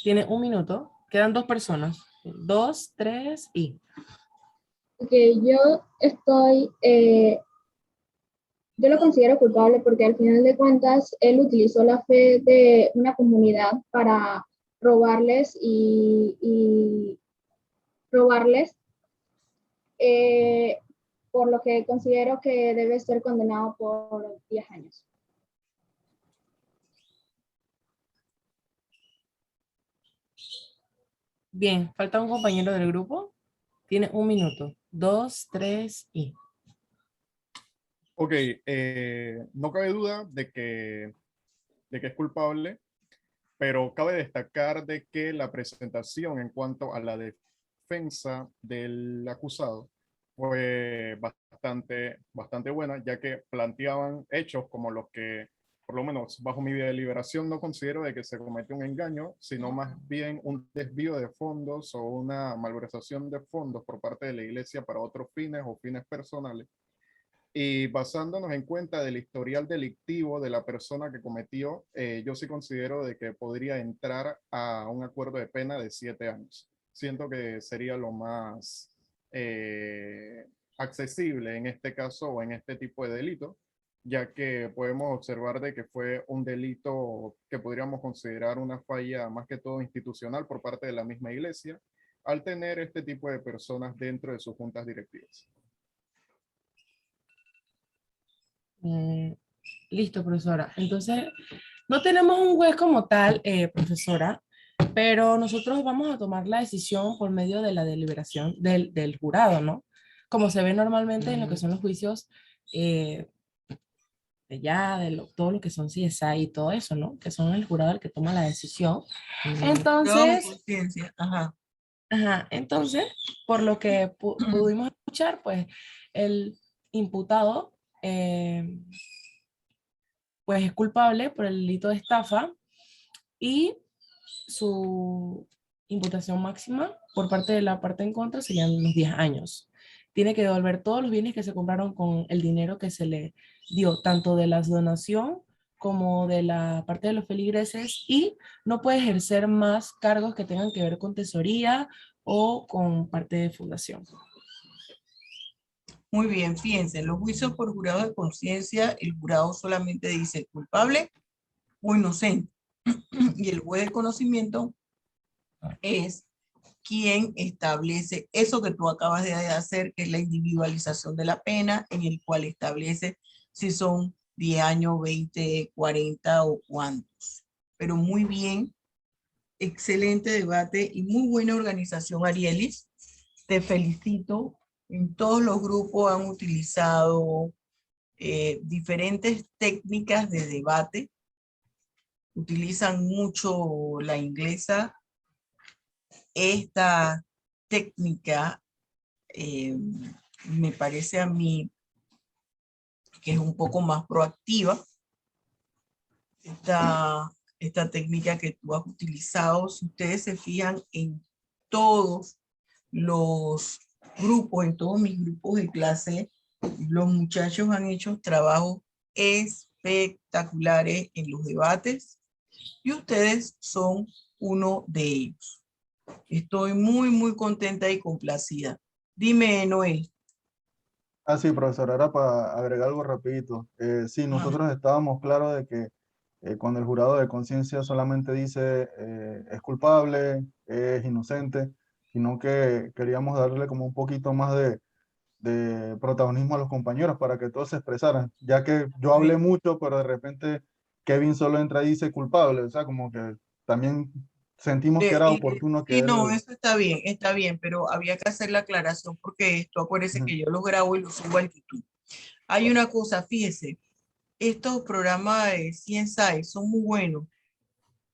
tiene 1 minuto. Quedan 2 personas. 2, 3 y... Ok, yo estoy Yo lo considero culpable porque al final de cuentas él utilizó la fe de una comunidad para robarles y robarles, eh, por lo que considero que debe ser condenado por 10 años. Bien, falta un compañero del grupo. Tiene 1 minuto. 2, 3 y... Ok, no cabe duda de que es culpable, pero cabe destacar de que la presentación en cuanto a la defensa del acusado fue bastante buena, ya que planteaban hechos como los que, por lo menos bajo mi deliberación, no considero de que se cometió un engaño, sino más bien un desvío de fondos o una malversación de fondos por parte de la iglesia para otros fines o fines personales. Y basándonos en cuenta del historial delictivo de la persona que cometió, yo sí considero de que podría entrar a un acuerdo de pena de 7 años. Siento que sería lo más accesible en este caso o en este tipo de delito, ya que podemos observar de que fue un delito que podríamos considerar una falla más que todo institucional por parte de la misma iglesia, al tener este tipo de personas dentro de sus juntas directivas. Listo, profesora. Entonces, no tenemos un juez como tal, profesora, pero nosotros vamos a tomar la decisión por medio de la deliberación del jurado, ¿no? Como se ve normalmente en lo que son los juicios todo lo que son CSI y todo eso, ¿no? Que son el jurado el que toma la decisión. Entonces, ajá. Ajá, entonces, por lo que pudimos escuchar, pues el imputado pues es culpable por el delito de estafa y su imputación máxima por parte de la parte en contra serían los 10 años. Tiene que devolver todos los bienes que se compraron con el dinero que se le dio, tanto de la donación como de la parte de los feligreses, y no puede ejercer más cargos que tengan que ver con tesoría o con parte de fundación. Muy bien, fíjense, en los juicios por jurado de conciencia, el jurado solamente dice culpable o inocente. Y el juez de conocimiento es quien establece eso que tú acabas de hacer, que es la individualización de la pena, en el cual establece si son 10 años, 20, 40 o cuántos. Pero muy bien, excelente debate y muy buena organización, Arielis. Te felicito. En todos los grupos han utilizado diferentes técnicas de debate. Utilizan mucho la inglesa. Esta técnica me parece a mí que es un poco más proactiva. Esta técnica que tú has utilizado, si ustedes se fijan en todos los grupos, en todos mis grupos de clase, los muchachos han hecho trabajos espectaculares en los debates y ustedes son uno de ellos. Estoy muy contenta y complacida. Dime, Noel. Sí, profesor, era para agregar algo rapidito. Sí, nosotros estábamos claros de que cuando el jurado de conciencia solamente dice es culpable, es inocente, sino que queríamos darle como un poquito más de protagonismo a los compañeros para que todos se expresaran, ya que yo hablé mucho, pero de repente Kevin solo entra y dice culpable, o sea, como que también sentimos que era oportuno que Sí, no, él... eso está bien, pero había que hacer la aclaración porque esto, acuérdense que yo lo grabo y lo subo al YouTube. Hay una cosa, fíjese, estos programas de CSI son muy buenos.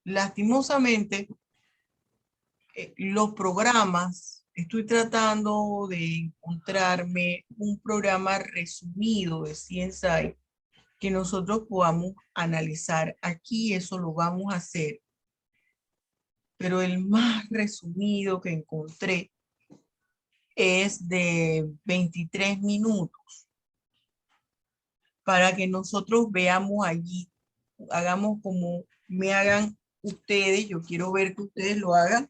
Lastimosamente, los programas, estoy tratando de encontrarme un programa resumido de CSI que nosotros podamos analizar. Aquí eso lo vamos a hacer, pero el más resumido que encontré es de 23 minutos para que nosotros veamos allí, hagamos como me hagan ustedes, yo quiero ver que ustedes lo hagan,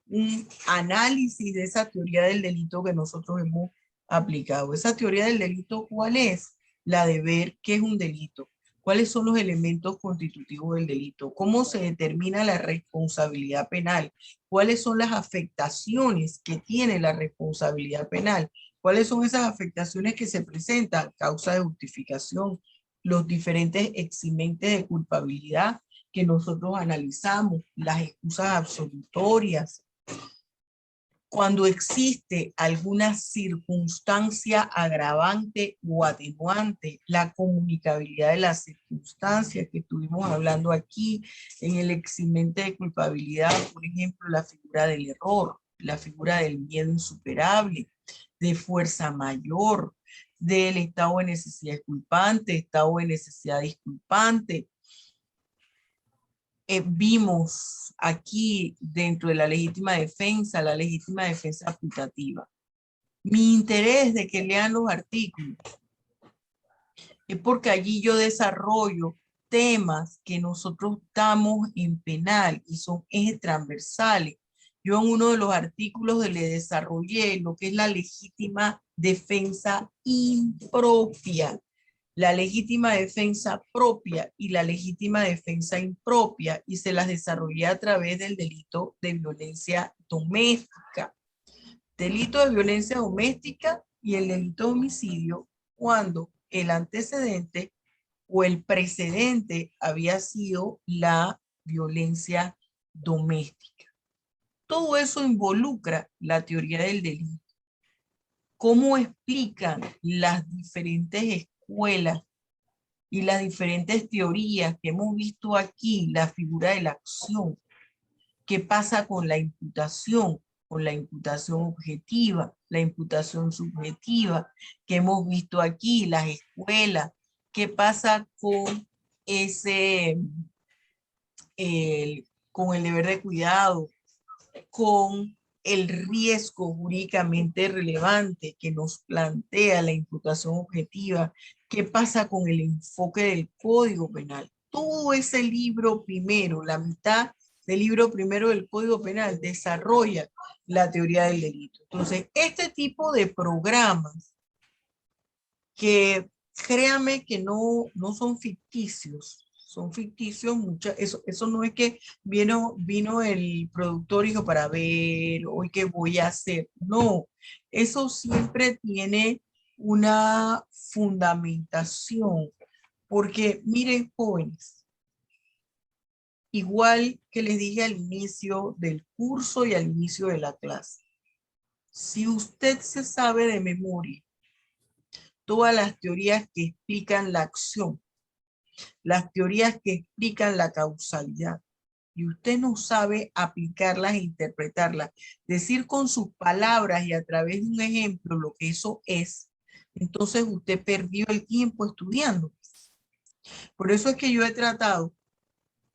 un análisis de esa teoría del delito que nosotros hemos aplicado. Esa teoría del delito, ¿cuál es? la de ver qué es un delito, cuáles son los elementos constitutivos del delito, cómo se determina la responsabilidad penal, cuáles son las afectaciones que tiene la responsabilidad penal, cuáles son esas afectaciones que se presentan, causa de justificación, los diferentes eximentes de culpabilidad que nosotros analizamos, las excusas absolutorias, cuando existe alguna circunstancia agravante o atenuante, la comunicabilidad de las circunstancias que estuvimos hablando aquí en el eximente de culpabilidad, por ejemplo, la figura del error, la figura del miedo insuperable, de fuerza mayor, del estado de necesidad disculpante, estado de necesidad disculpante. Vimos aquí dentro de la legítima defensa aplicativa. Mi interés de que lean los artículos es porque allí yo desarrollo temas que nosotros damos en penal y son ejes transversales. Yo en uno de los artículos le desarrollé lo que es la legítima defensa impropia, la legítima defensa propia y la legítima defensa impropia, y se las desarrollé a través del delito de violencia doméstica. Delito de violencia doméstica y el delito de homicidio cuando el antecedente o el precedente había sido la violencia doméstica. Todo eso involucra la teoría del delito. ¿Cómo explican las diferentes escuelas y las diferentes teorías que hemos visto aquí, la figura de la acción? ¿Qué pasa con la imputación objetiva, la imputación subjetiva que hemos visto aquí, las escuelas? ¿Qué pasa con con el deber de cuidado, con el riesgo jurídicamente relevante que nos plantea la imputación objetiva? ¿Qué pasa con el enfoque del Código Penal? Todo ese libro primero, la mitad del libro primero del Código Penal desarrolla la teoría del delito. Entonces, este tipo de programas que créanme que no son ficticios, son ficticios, eso no es que vino el productor y dijo para ver hoy qué voy a hacer. No, eso siempre tiene una fundamentación, porque miren, jóvenes, igual que les dije al inicio del curso y al inicio de la clase, si usted se sabe de memoria todas las teorías que explican la acción, las teorías que explican la causalidad, y usted no sabe aplicarlas e interpretarlas, decir con sus palabras y a través de un ejemplo lo que eso es, entonces usted perdió el tiempo estudiando. Por eso es que yo he tratado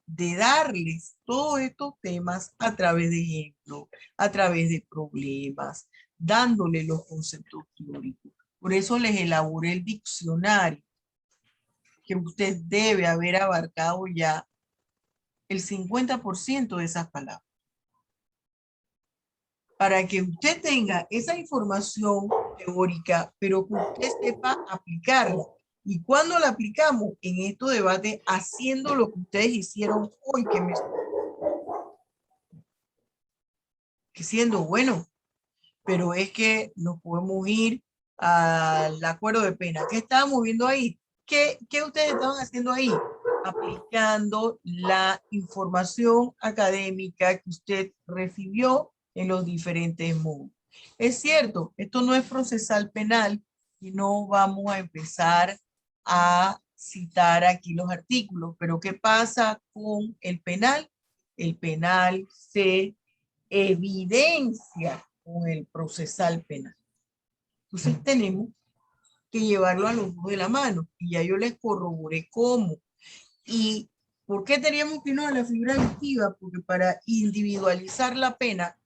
de darles todos estos temas a través de ejemplos, a través de problemas, dándole los conceptos teóricos. Por eso les elaboré el diccionario, que usted debe haber abarcado ya el 50% de esas palabras. Para que usted tenga esa información teórica, pero que usted sepa aplicarla. ¿Y cuando la aplicamos? En estos debates, haciendo lo que ustedes hicieron hoy, que siendo bueno, pero es que nos podemos ir al acuerdo de pena. ¿Qué estábamos viendo ahí? ¿Qué ustedes estaban haciendo ahí? Aplicando la información académica que usted recibió en los diferentes modos. Es cierto, esto no es procesal penal y no vamos a empezar a citar aquí los artículos, pero ¿qué pasa con el penal? El penal se evidencia con el procesal penal. Entonces tenemos que llevarlo a los dos de la mano, y ya yo les corroboré cómo. ¿Y por qué teníamos que irnos a la figura delictiva? Porque para individualizar la pena,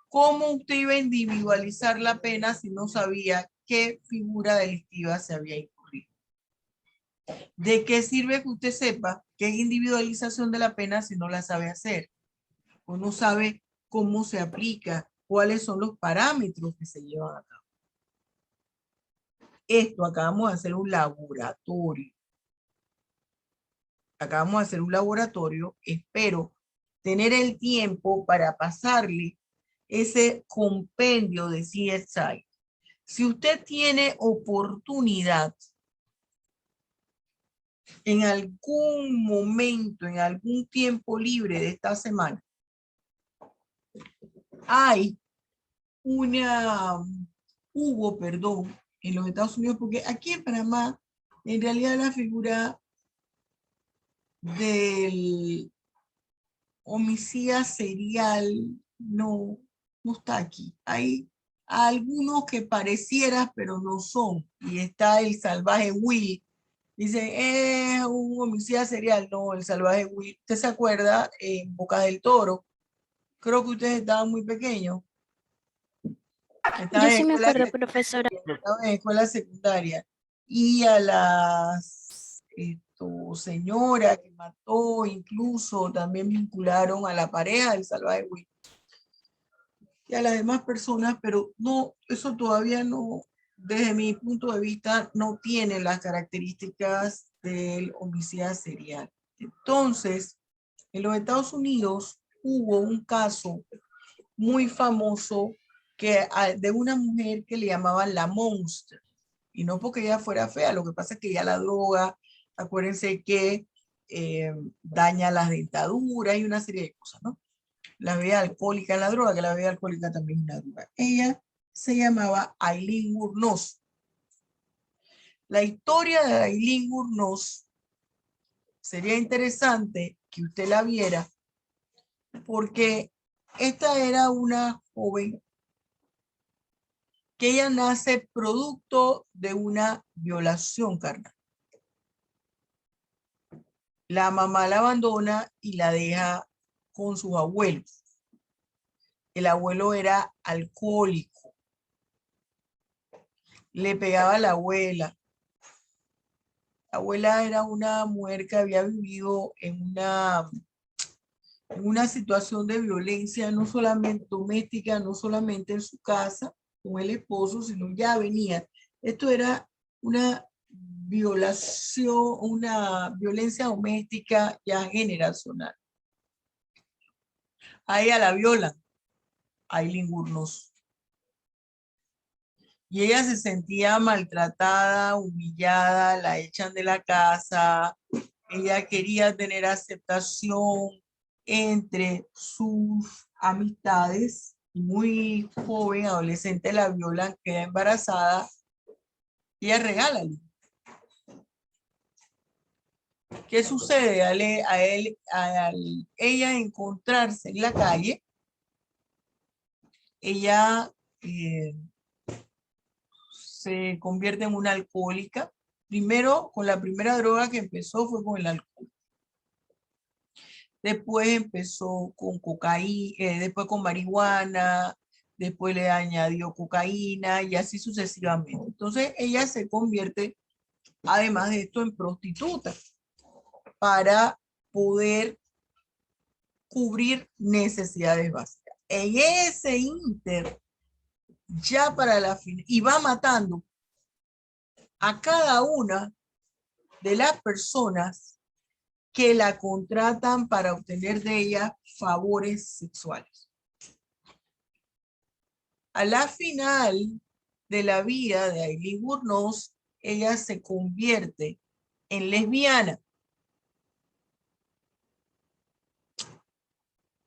¿cómo usted iba a individualizar la pena si no sabía qué figura delictiva se había incurrido? ¿De qué sirve que usted sepa qué es individualización de la pena si no la sabe hacer? O no sabe cómo se aplica, cuáles son los parámetros que se llevan a cabo. esto, acabamos de hacer un laboratorio. Acabamos de hacer un laboratorio, espero tener el tiempo para pasarle ese compendio de CSI. Si usted tiene oportunidad en algún momento, en algún tiempo libre de esta semana, hubo, perdón, en los Estados Unidos, porque aquí en Panamá, en realidad la figura del homicida serial no está aquí. Hay algunos que parecieran, pero no son. Y está el salvaje Will. Dicen, es un homicida serial. No, el salvaje Will. ¿Usted se acuerda? En Boca del Toro. Creo que ustedes estaban muy pequeños. Yo sí me acuerdo, profesora. Estaban en escuela secundaria. Y a las señora que mató, incluso también vincularon a la pareja del salvaje Will y a las demás personas, pero no, eso todavía no, desde mi punto de vista, no tiene las características del homicida serial. Entonces, en los Estados Unidos hubo un caso muy famoso de una mujer que le llamaban la Monster, y no porque ella fuera fea, lo que pasa es que ya la droga, acuérdense que daña las dentaduras y una serie de cosas, ¿no? La bebida alcohólica, la droga, que la bebida alcohólica también es una droga. Ella se llamaba Aileen Wuornos. La historia de Aileen Wuornos sería interesante que usted la viera, porque esta era una joven que ella nace producto de una violación carnal. La mamá la abandona y la deja con sus abuelos. El abuelo era alcohólico. Le pegaba a la abuela. La abuela era una mujer que había vivido en una situación de violencia, no solamente doméstica, no solamente en su casa con el esposo, sino ya venía. Esto era una violación, una violencia doméstica ya generacional. A ella la violan, Aileen Wuornos. Y ella se sentía maltratada, humillada, la echan de la casa. Ella quería tener aceptación entre sus amistades. Muy joven, adolescente, la violan, queda embarazada. Y ella regala. ¿Qué sucede? Al ella encontrarse en la calle, ella se convierte en una alcohólica. Primero, con la primera droga que empezó fue con el alcohol. Después empezó con cocaína, después con marihuana, después le añadió cocaína y así sucesivamente. Entonces ella se convierte, además de esto, en prostituta para poder cubrir necesidades básicas. En ese inter, ya para la fin, y va matando a cada una de las personas que la contratan para obtener de ella favores sexuales. A la final de la vida de Aileen Wuornos, ella se convierte en lesbiana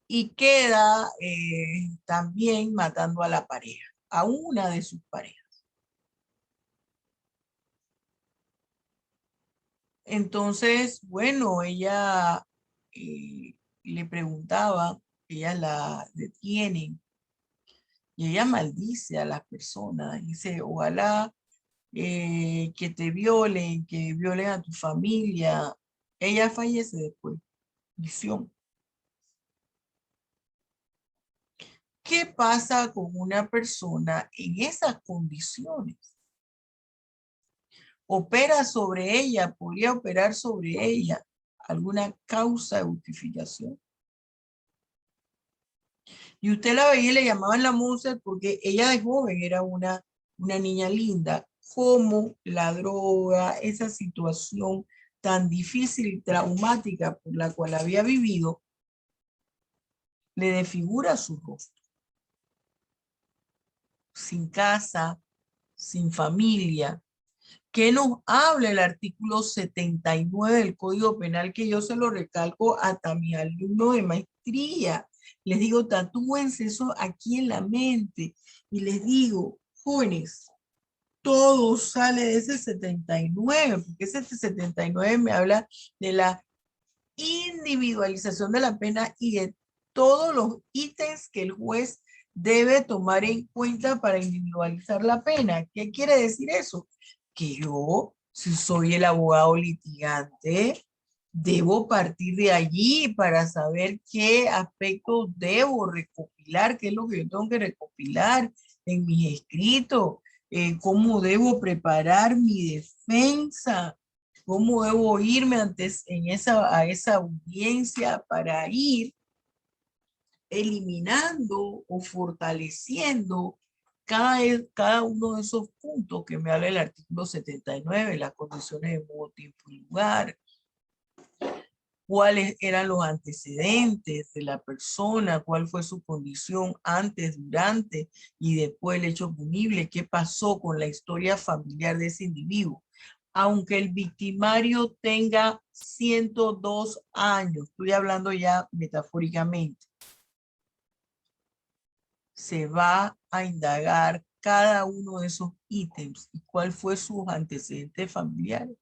y queda también matando a la pareja, a una de sus parejas. Entonces, bueno, ella le preguntaba, ella la detienen y ella maldice a las personas. Dice, ojalá que te violen, que violen a tu familia. Ella fallece después. Visión. ¿Qué pasa con una persona en esas condiciones? Opera sobre ella, podría operar sobre ella alguna causa de justificación. Y usted la veía y le llamaban la Monster porque ella de joven era una niña linda, cómo la droga, esa situación tan difícil y traumática por la cual había vivido, le desfigura su rostro. Sin casa, sin familia. ¿Qué nos habla el artículo 79 del Código Penal? Que yo se lo recalco hasta mis alumnos de maestría. Les digo, tatúense eso aquí en la mente. Y les digo, jóvenes, todo sale de ese 79, porque ese 79 me habla de la individualización de la pena y de todos los ítems que el juez debe tomar en cuenta para individualizar la pena. ¿Qué quiere decir eso? Que yo, si soy el abogado litigante, debo partir de allí para saber qué aspectos debo recopilar, qué es lo que yo tengo que recopilar en mis escritos, cómo debo preparar mi defensa, cómo debo irme antes a esa audiencia para ir eliminando o fortaleciendo cada uno de esos puntos que me habla el artículo 79, las condiciones de modo, tiempo y lugar, cuáles eran los antecedentes de la persona, cuál fue su condición antes, durante y después del hecho punible, qué pasó con la historia familiar de ese individuo. Aunque el victimario tenga 102 años, estoy hablando ya metafóricamente, se va a indagar cada uno de esos ítems y cuál fue sus antecedentes familiares.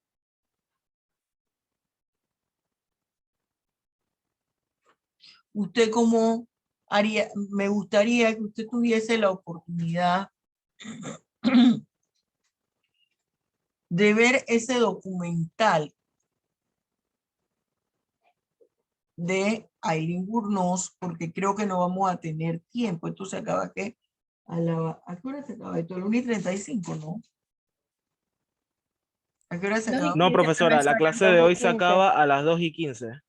Usted cómo haría, me gustaría que usted tuviese la oportunidad de ver ese documental de Aileen Wuornos, porque creo que no vamos a tener tiempo. Esto se acaba que ¿a qué hora se acaba esto? A la 1:35, ¿no? ¿A qué hora se acaba? No, profesora, la clase de hoy se acaba a las 2:15.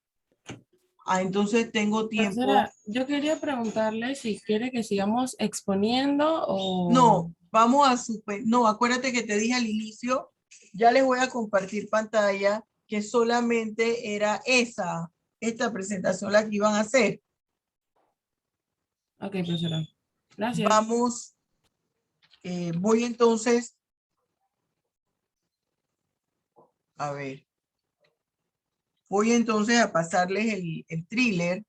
Ah, entonces tengo tiempo. Profesora, yo quería preguntarle si quiere que sigamos exponiendo o... No, vamos a no, acuérdate que te dije al inicio, ya les voy a compartir pantalla, que solamente era esta presentación la que iban a hacer. Ok, profesora. Gracias. Vamos, voy entonces, a ver, voy entonces a pasarles el thriller.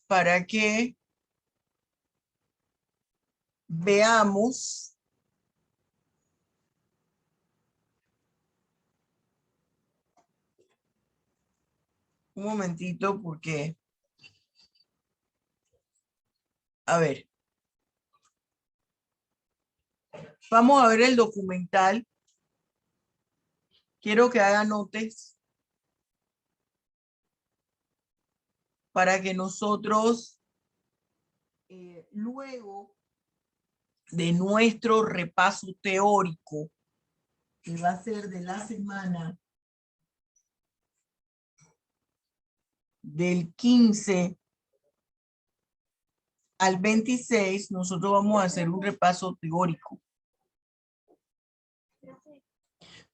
Para que veamos un momentito porque, a ver, vamos a ver el documental. Quiero que hagan notas para que nosotros luego de nuestro repaso teórico, que va a ser de la semana del 15 al 26, nosotros vamos a hacer un repaso teórico.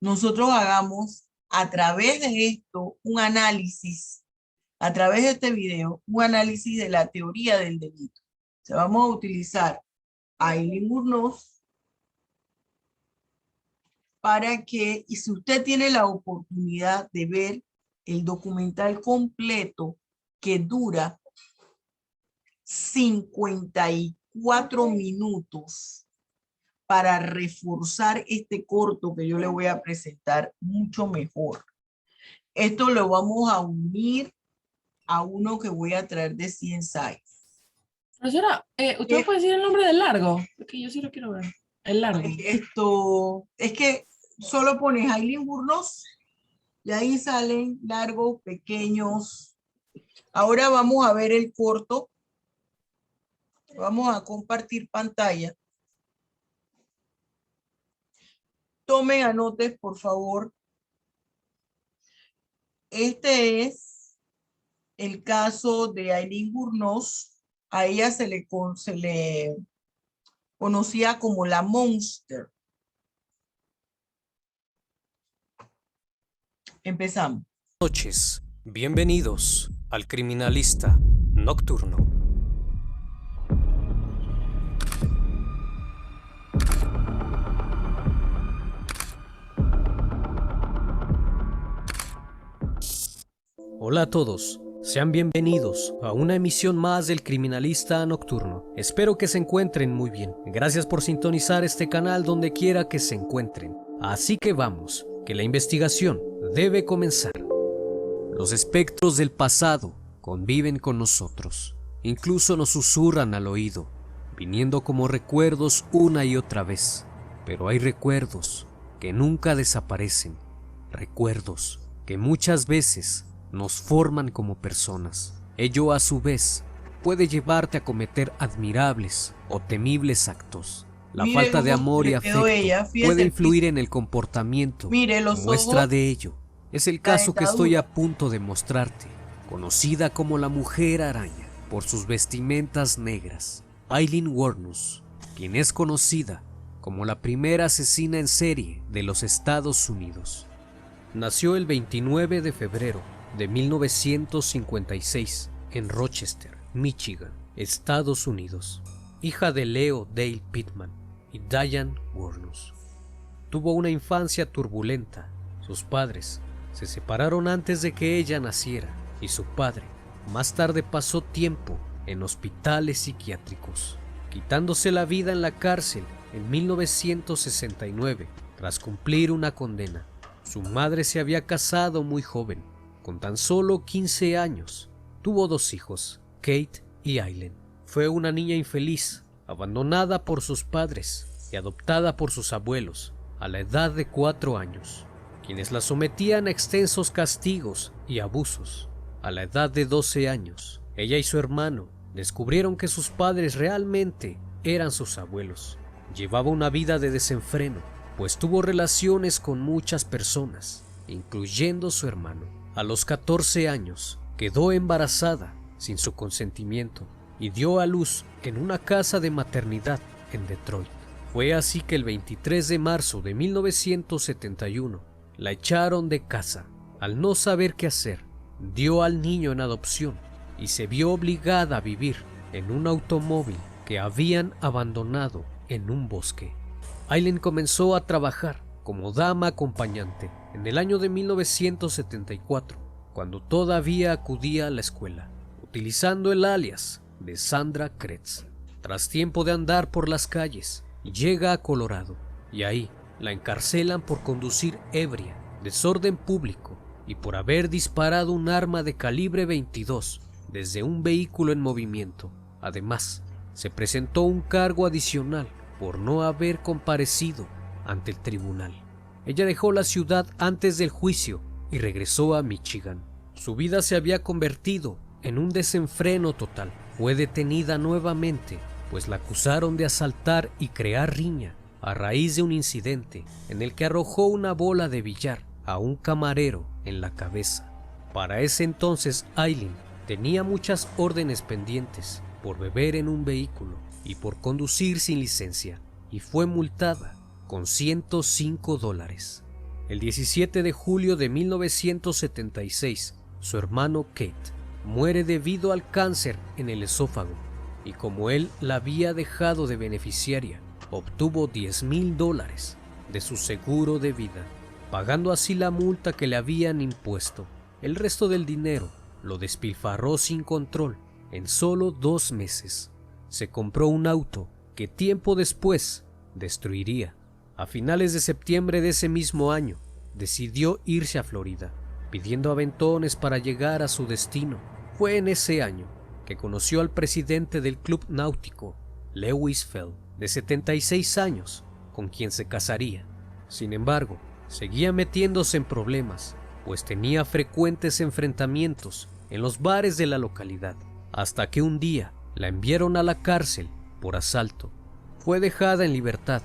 Nosotros hagamos a través de esto un análisis, a través de este video, un análisis de la teoría del delito. O sea, vamos a utilizar a Aileen Wuornos para que, y si usted tiene la oportunidad de ver el documental completo que dura 54 minutos para reforzar este corto que yo le voy a presentar mucho mejor. Esto lo vamos a unir a uno que voy a traer de CSI. Profesora, ¿usted me puede decir el nombre del largo? Porque yo sí lo quiero ver. El largo. Esto, es que solo pones Aileen Wuornos y ahí salen largos, pequeños. Ahora vamos a ver el corto. Vamos a compartir pantalla. Tomen anotes, por favor. Este es el caso de Aileen Wuornos, a ella se le conocía como la Monster. Empezamos. Buenas noches, bienvenidos al Criminalista Nocturno. Hola a todos, sean bienvenidos a una emisión más del Criminalista Nocturno. Espero que se encuentren muy bien. Gracias por sintonizar este canal donde quiera que se encuentren. Así que vamos, que la investigación debe comenzar. Los espectros del pasado conviven con nosotros. Incluso nos susurran al oído, viniendo como recuerdos una y otra vez. Pero hay recuerdos que nunca desaparecen. Recuerdos que muchas veces nos forman como personas. Ello a su vez puede llevarte a cometer admirables o temibles actos. La falta de amor y afecto puede influir en el comportamiento. Muestra de ello es el caso que estoy a punto de mostrarte, conocida como la Mujer Araña por sus vestimentas negras. Aileen Wuornos, quien es conocida como la primera asesina en serie de los Estados Unidos. Nació el 29 de febrero de 1956 en Rochester, Michigan, Estados Unidos, hija de Leo Dale Pittman y Diane Wuornos. Tuvo una infancia turbulenta. Sus padres se separaron antes de que ella naciera y su padre más tarde pasó tiempo en hospitales psiquiátricos, quitándose la vida en la cárcel en 1969 tras cumplir una condena. Su madre se había casado muy joven, con tan solo 15 años. Tuvo 2 hijos, Kate y Aileen. Fue una niña infeliz, abandonada por sus padres y adoptada por sus abuelos a la edad de 4 años, quienes la sometían a extensos castigos y abusos. A la edad de 12 años, ella y su hermano descubrieron que sus padres realmente eran sus abuelos. Llevaba una vida de desenfreno, pues tuvo relaciones con muchas personas, incluyendo su hermano. A los 14 años, quedó embarazada sin su consentimiento y dio a luz en una casa de maternidad en Detroit. Fue así que el 23 de marzo de 1971 la echaron de casa. Al no saber qué hacer, dio al niño en adopción y se vio obligada a vivir en un automóvil que habían abandonado en un bosque. Aileen comenzó a trabajar como dama acompañante en el año de 1974, cuando todavía acudía a la escuela, utilizando el alias de Sandra Kretz. Tras tiempo de andar por las calles, llega a Colorado y ahí la encarcelan por conducir ebria, desorden público y por haber disparado un arma de calibre 22 desde un vehículo en movimiento. Además, se presentó un cargo adicional por no haber comparecido ante el tribunal. Ella dejó la ciudad antes del juicio y regresó a Michigan. Su vida se había convertido en un desenfreno total. Fue detenida nuevamente, pues la acusaron de asaltar y crear riña a raíz de un incidente en el que arrojó una bola de billar a un camarero en la cabeza. Para ese entonces, Aileen tenía muchas órdenes pendientes por beber en un vehículo y por conducir sin licencia, y fue multada con $105. El 17 de julio de 1976, su hermano Kate muere debido al cáncer en el esófago, y como él la había dejado de beneficiaria, obtuvo $10,000 de su seguro de vida, pagando así la multa que le habían impuesto. El resto del dinero lo despilfarró sin control. En solo 2 meses se compró un auto que tiempo después destruiría. A finales de septiembre de ese mismo año, decidió irse a Florida, pidiendo aventones para llegar a su destino. Fue en ese año que conoció al presidente del club náutico, Lewis Fell, de 76 años, con quien se casaría. Sin embargo, seguía metiéndose en problemas, pues tenía frecuentes enfrentamientos en los bares de la localidad, hasta que un día la enviaron a la cárcel por asalto. Fue dejada en libertad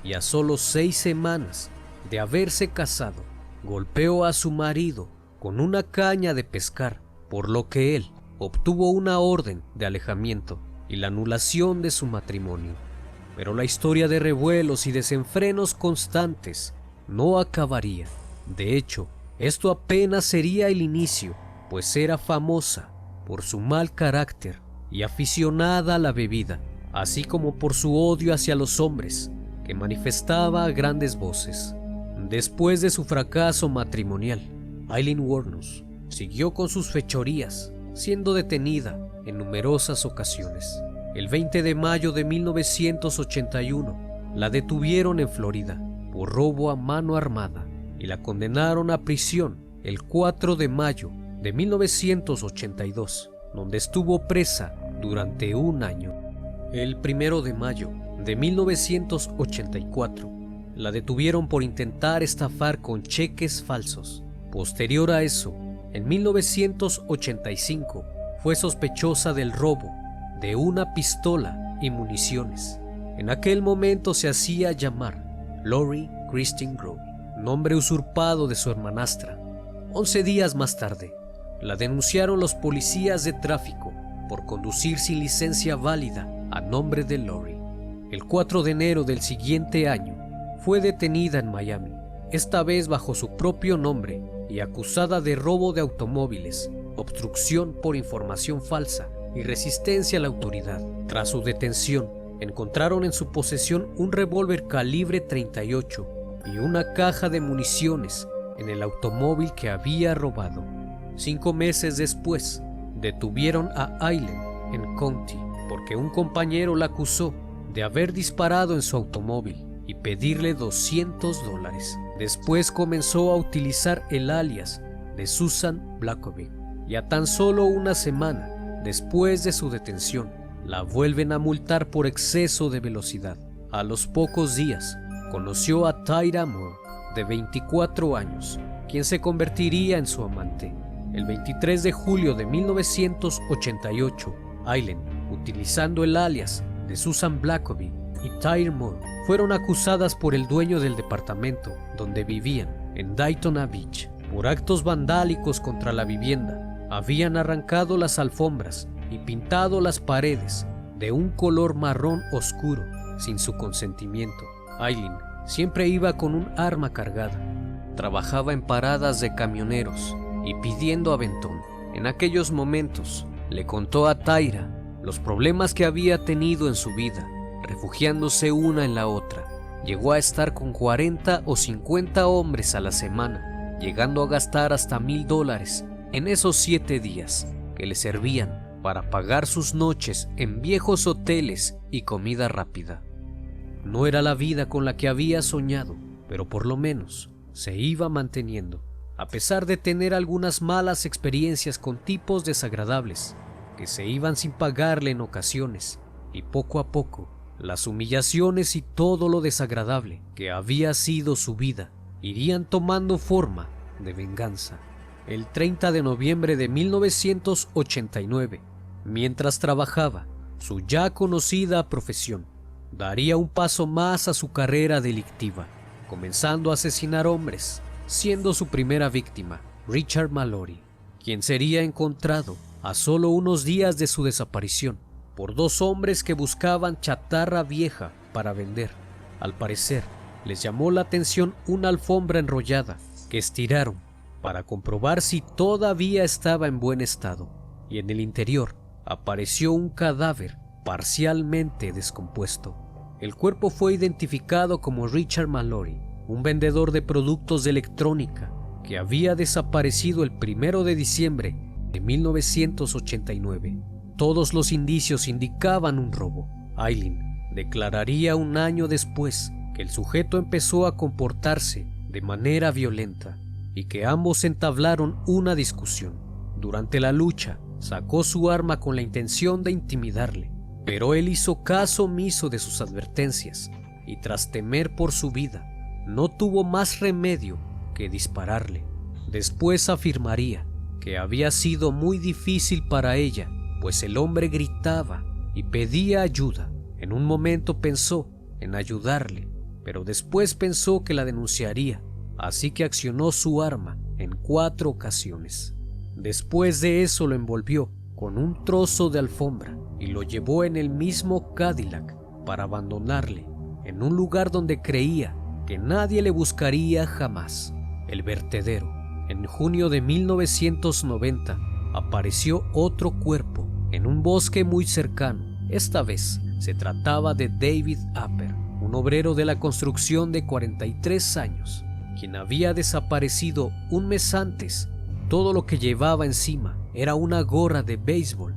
y a solo 6 semanas de haberse casado, golpeó a su marido con una caña de pescar por lo que él obtuvo una orden de alejamiento y la anulación de su matrimonio. Pero la historia de revuelos y desenfrenos constantes no acabaría. De hecho, esto apenas sería el inicio, pues era famosa por su mal carácter y aficionada a la bebida, así como por su odio hacia los hombres, que manifestaba a grandes voces. Después de su fracaso matrimonial, Aileen Wuornos siguió con sus fechorías, siendo detenida en numerosas ocasiones. El 20 de mayo de 1981, la detuvieron en Florida por robo a mano armada y la condenaron a prisión el 4 de mayo de 1982, donde estuvo presa durante un año. El 1 de mayo de 1984, la detuvieron por intentar estafar con cheques falsos. Posterior a eso, en 1985, fue sospechosa del robo de una pistola y municiones. En aquel momento se hacía llamar Lori Christine Grove, nombre usurpado de su hermanastra. 11 días más tarde, la denunciaron los policías de tráfico por conducir sin licencia válida a nombre de Lori. El 4 de enero del siguiente año, fue detenida en Miami, esta vez bajo su propio nombre y acusada de robo de automóviles, obstrucción por información falsa y resistencia a la autoridad. Tras su detención, encontraron en su posesión un revólver calibre .38 y una caja de municiones en el automóvil que había robado. 5 meses después, detuvieron a Aileen en County porque un compañero la acusó de haber disparado en su automóvil y pedirle $200. Después comenzó a utilizar el alias de Susan Blackovic, y a tan solo una semana después de su detención, la vuelven a multar por exceso de velocidad. A los pocos días, conoció a Tyra Moore, de 24 años, quien se convertiría en su amante. El 23 de julio de 1988, Aileen, utilizando el alias de Susan Blackovic y Tyra Moore, fueron acusadas por el dueño del departamento donde vivían, en Daytona Beach, por actos vandálicos contra la vivienda. Habían arrancado las alfombras y pintado las paredes de un color marrón oscuro sin su consentimiento. Aileen siempre iba con un arma cargada. Trabajaba en paradas de camioneros y pidiendo aventón. En aquellos momentos le contó a Tyra los problemas que había tenido en su vida, refugiándose una en la otra. Llegó a estar con 40 o 50 hombres a la semana, llegando a gastar hasta $1,000 en esos 7 días que le servían para pagar sus noches en viejos hoteles y comida rápida. No era la vida con la que había soñado, pero por lo menos se iba manteniendo, a pesar de tener algunas malas experiencias con tipos desagradables que se iban sin pagarle en ocasiones, y poco a poco las humillaciones y todo lo desagradable que había sido su vida irían tomando forma de venganza. El 30 de noviembre de 1989, mientras trabajaba su ya conocida profesión, daría un paso más a su carrera delictiva, comenzando a asesinar hombres, siendo su primera víctima Richard Mallory, quien sería encontrado a solo unos días de su desaparición por 2 hombres que buscaban chatarra vieja para vender. Al parecer, les llamó la atención una alfombra enrollada que estiraron para comprobar si todavía estaba en buen estado, y en el interior apareció un cadáver parcialmente descompuesto. El cuerpo fue identificado como Richard Mallory, un vendedor de productos de electrónica que había desaparecido el 1 de diciembre de 1989. Todos los indicios indicaban un robo. Aileen declararía un año después que el sujeto empezó a comportarse de manera violenta y que ambos entablaron una discusión. Durante la lucha, sacó su arma con la intención de intimidarle, pero él hizo caso omiso de sus advertencias y tras temer por su vida, no tuvo más remedio que dispararle. Después afirmaría que había sido muy difícil para ella, pues el hombre gritaba y pedía ayuda. En un momento pensó en ayudarle, pero después pensó que la denunciaría, así que accionó su arma en 4 ocasiones. Después de eso lo envolvió con un trozo de alfombra y lo llevó en el mismo Cadillac para abandonarle en un lugar donde creía que nadie le buscaría jamás, el vertedero. En junio de 1990 apareció otro cuerpo en un bosque muy cercano. Esta vez se trataba de David Apper, un obrero de la construcción de 43 años, quien había desaparecido un mes antes. Todo lo que llevaba encima era una gorra de béisbol.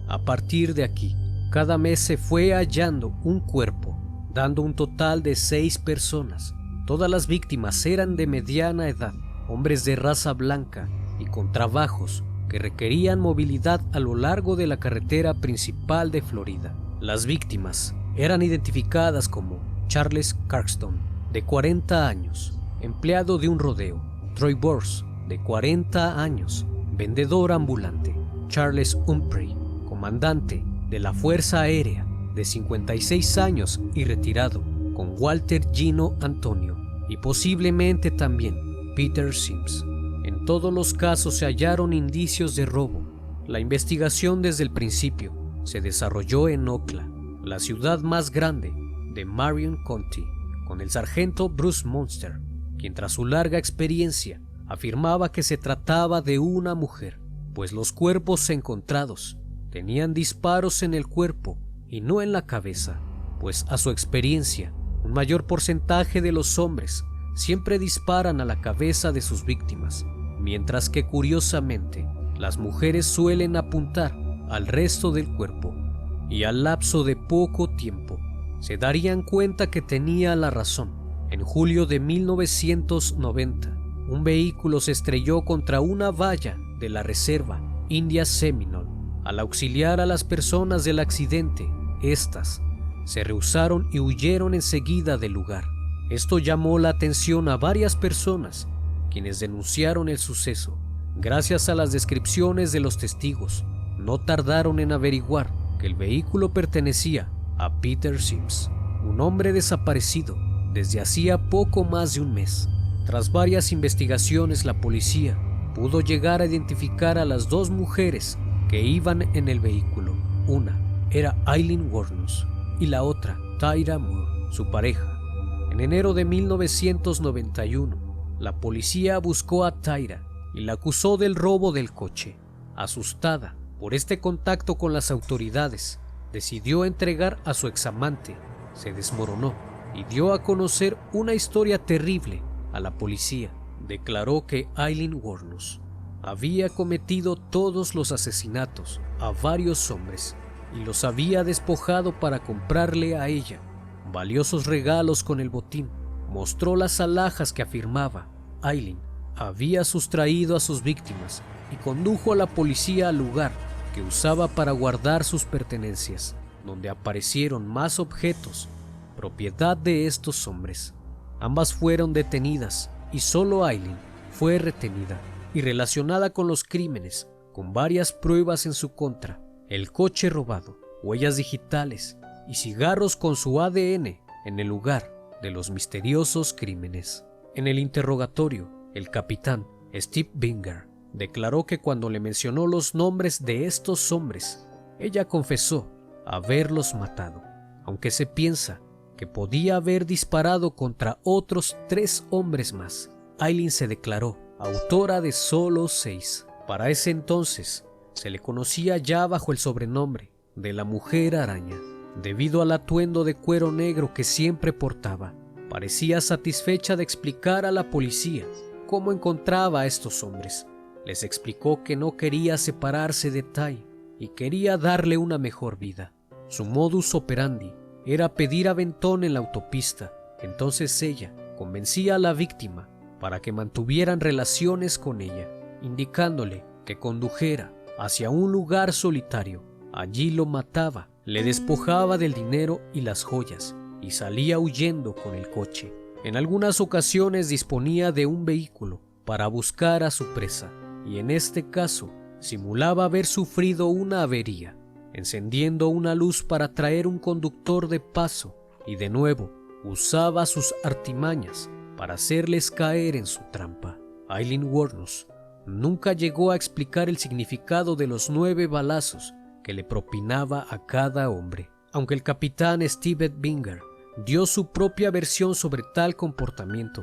A partir de aquí, cada mes se fue hallando un cuerpo, dando un total de 6 personas. Todas las víctimas eran de mediana edad, hombres de raza blanca y con trabajos que requerían movilidad a lo largo de la carretera principal de Florida. Las víctimas eran identificadas como Charles Clarkston, de 40 años, empleado de un rodeo; Troy Bors, de 40 años, vendedor ambulante; Charles Humphrey, comandante de la Fuerza Aérea, de 56 años y retirado, con Walter Gino Antonio, y posiblemente también Peter Sims. En todos los casos se hallaron indicios de robo. La investigación desde el principio se desarrolló en Ocla, la ciudad más grande de Marion County, con el sargento Bruce Munster, quien tras su larga experiencia afirmaba que se trataba de una mujer, pues los cuerpos encontrados tenían disparos en el cuerpo y no en la cabeza, pues a su experiencia, un mayor porcentaje de los hombres siempre disparan a la cabeza de sus víctimas, mientras que curiosamente las mujeres suelen apuntar al resto del cuerpo, y al lapso de poco tiempo se darían cuenta que tenía la razón. En julio de 1990, un vehículo se estrelló contra una valla de la reserva India Seminole. Al auxiliar a las personas del accidente, estas se rehusaron y huyeron enseguida del lugar. Esto llamó la atención a varias personas, quienes denunciaron el suceso. Gracias a las descripciones de los testigos, no tardaron en averiguar que el vehículo pertenecía a Peter Sims, un hombre desaparecido desde hacía poco más de un mes. Tras varias investigaciones, la policía pudo llegar a identificar a las 2 mujeres que iban en el vehículo. Una era Eileen Wuornos y la otra Tyra Moore, su pareja. En enero de 1991, la policía buscó a Tyra y la acusó del robo del coche. Asustada por este contacto con las autoridades, decidió entregar a su examante. Se desmoronó y dio a conocer una historia terrible a la policía. Declaró que Eileen Wuornos había cometido todos los asesinatos a varios hombres y los había despojado para comprarle a ella valiosos regalos con el botín. Mostró las alhajas que afirmaba Eileen había sustraído a sus víctimas y condujo a la policía al lugar que usaba para guardar sus pertenencias, donde aparecieron más objetos propiedad de estos hombres. Ambas fueron detenidas y solo Eileen fue retenida y relacionada con los crímenes, con varias pruebas en su contra: el coche robado, huellas digitales y cigarros con su ADN en el lugar de los misteriosos crímenes. En el interrogatorio, el capitán Steve Binger declaró que cuando le mencionó los nombres de estos hombres, ella confesó haberlos matado, aunque se piensa que podía haber disparado contra otros 3 hombres más. Eileen se declaró autora de solo 6. Para ese entonces, se le conocía ya bajo el sobrenombre de la Mujer Araña, debido al atuendo de cuero negro que siempre portaba. Parecía satisfecha de explicar a la policía cómo encontraba a estos hombres. Les explicó que no quería separarse de Ty y quería darle una mejor vida. Su modus operandi era pedir aventón en la autopista. Entonces ella convencía a la víctima para que mantuvieran relaciones con ella, indicándole que condujera hacia un lugar solitario. Allí lo mataba, le despojaba del dinero y las joyas y salía huyendo con el coche. En algunas ocasiones disponía de un vehículo para buscar a su presa, y en este caso simulaba haber sufrido una avería, encendiendo una luz para traer un conductor de paso, y de nuevo usaba sus artimañas para hacerles caer en su trampa. Eileen Wuornos nunca llegó a explicar el significado de los 9 balazos que le propinaba a cada hombre, aunque el capitán Steve Binger dio su propia versión sobre tal comportamiento.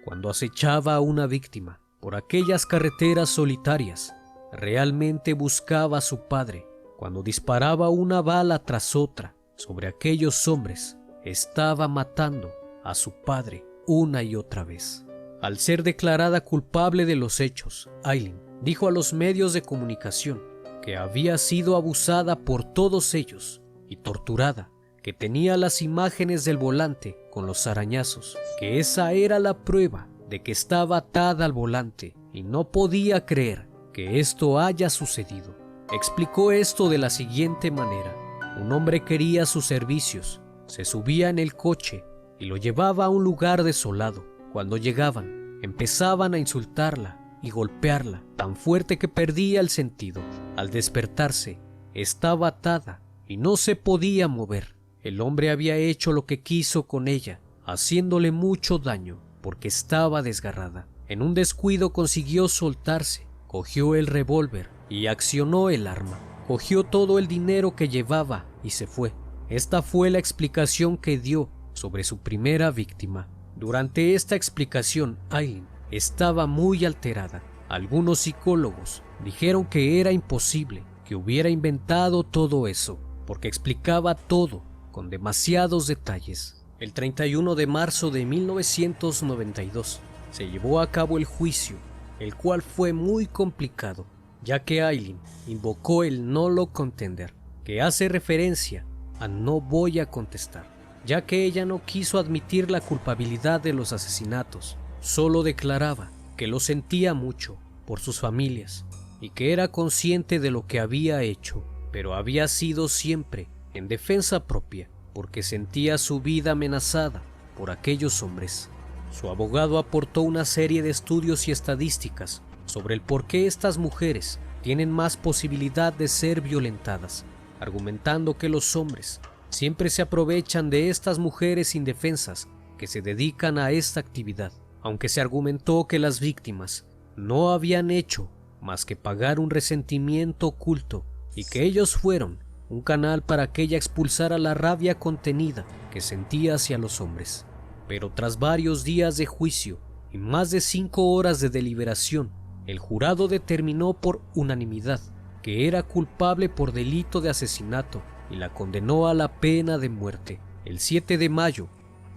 Cuando acechaba a una víctima por aquellas carreteras solitarias, realmente buscaba a su padre. Cuando disparaba una bala tras otra sobre aquellos hombres, estaba matando a su padre una y otra vez. Al ser declarada culpable de los hechos, Aileen dijo a los medios de comunicación que había sido abusada por todos ellos y torturada, que tenía las imágenes del volante con los arañazos, que esa era la prueba de que estaba atada al volante y no podía creer que esto haya sucedido. Explicó esto de la siguiente manera: un hombre quería sus servicios, se subía en el coche y lo llevaba a un lugar desolado. Cuando llegaban, empezaban a insultarla y golpearla tan fuerte que perdía el sentido. Al despertarse, estaba atada y no se podía mover. El hombre había hecho lo que quiso con ella, haciéndole mucho daño porque estaba desgarrada. En un descuido consiguió soltarse, cogió el revólver y accionó el arma. Cogió todo el dinero que llevaba y se fue. Esta fue la explicación que dio sobre su primera víctima. Durante esta explicación, Aileen estaba muy alterada. Algunos psicólogos dijeron que era imposible que hubiera inventado todo eso, porque explicaba todo con demasiados detalles. El 31 de marzo de 1992 se llevó a cabo el juicio, el cual fue muy complicado, ya que Aileen invocó el nolo contender, que hace referencia a no voy a contestar, ya que ella no quiso admitir la culpabilidad de los asesinatos. Solo declaraba que lo sentía mucho por sus familias y que era consciente de lo que había hecho, pero había sido siempre en defensa propia porque sentía su vida amenazada por aquellos hombres. Su abogado aportó una serie de estudios y estadísticas sobre el por qué estas mujeres tienen más posibilidad de ser violentadas, argumentando que los hombres siempre se aprovechan de estas mujeres indefensas que se dedican a esta actividad, aunque se argumentó que las víctimas no habían hecho más que pagar un resentimiento oculto y que ellos fueron un canal para que ella expulsara la rabia contenida que sentía hacia los hombres. Pero tras varios días de juicio y más de 5 horas de deliberación, el jurado determinó por unanimidad que era culpable por delito de asesinato y la condenó a la pena de muerte. El 7 de mayo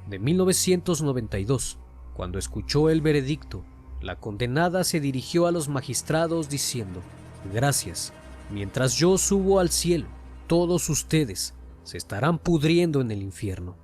de 1992, cuando escuchó el veredicto, la condenada se dirigió a los magistrados diciendo: «Gracias, mientras yo subo al cielo, todos ustedes se estarán pudriendo en el infierno.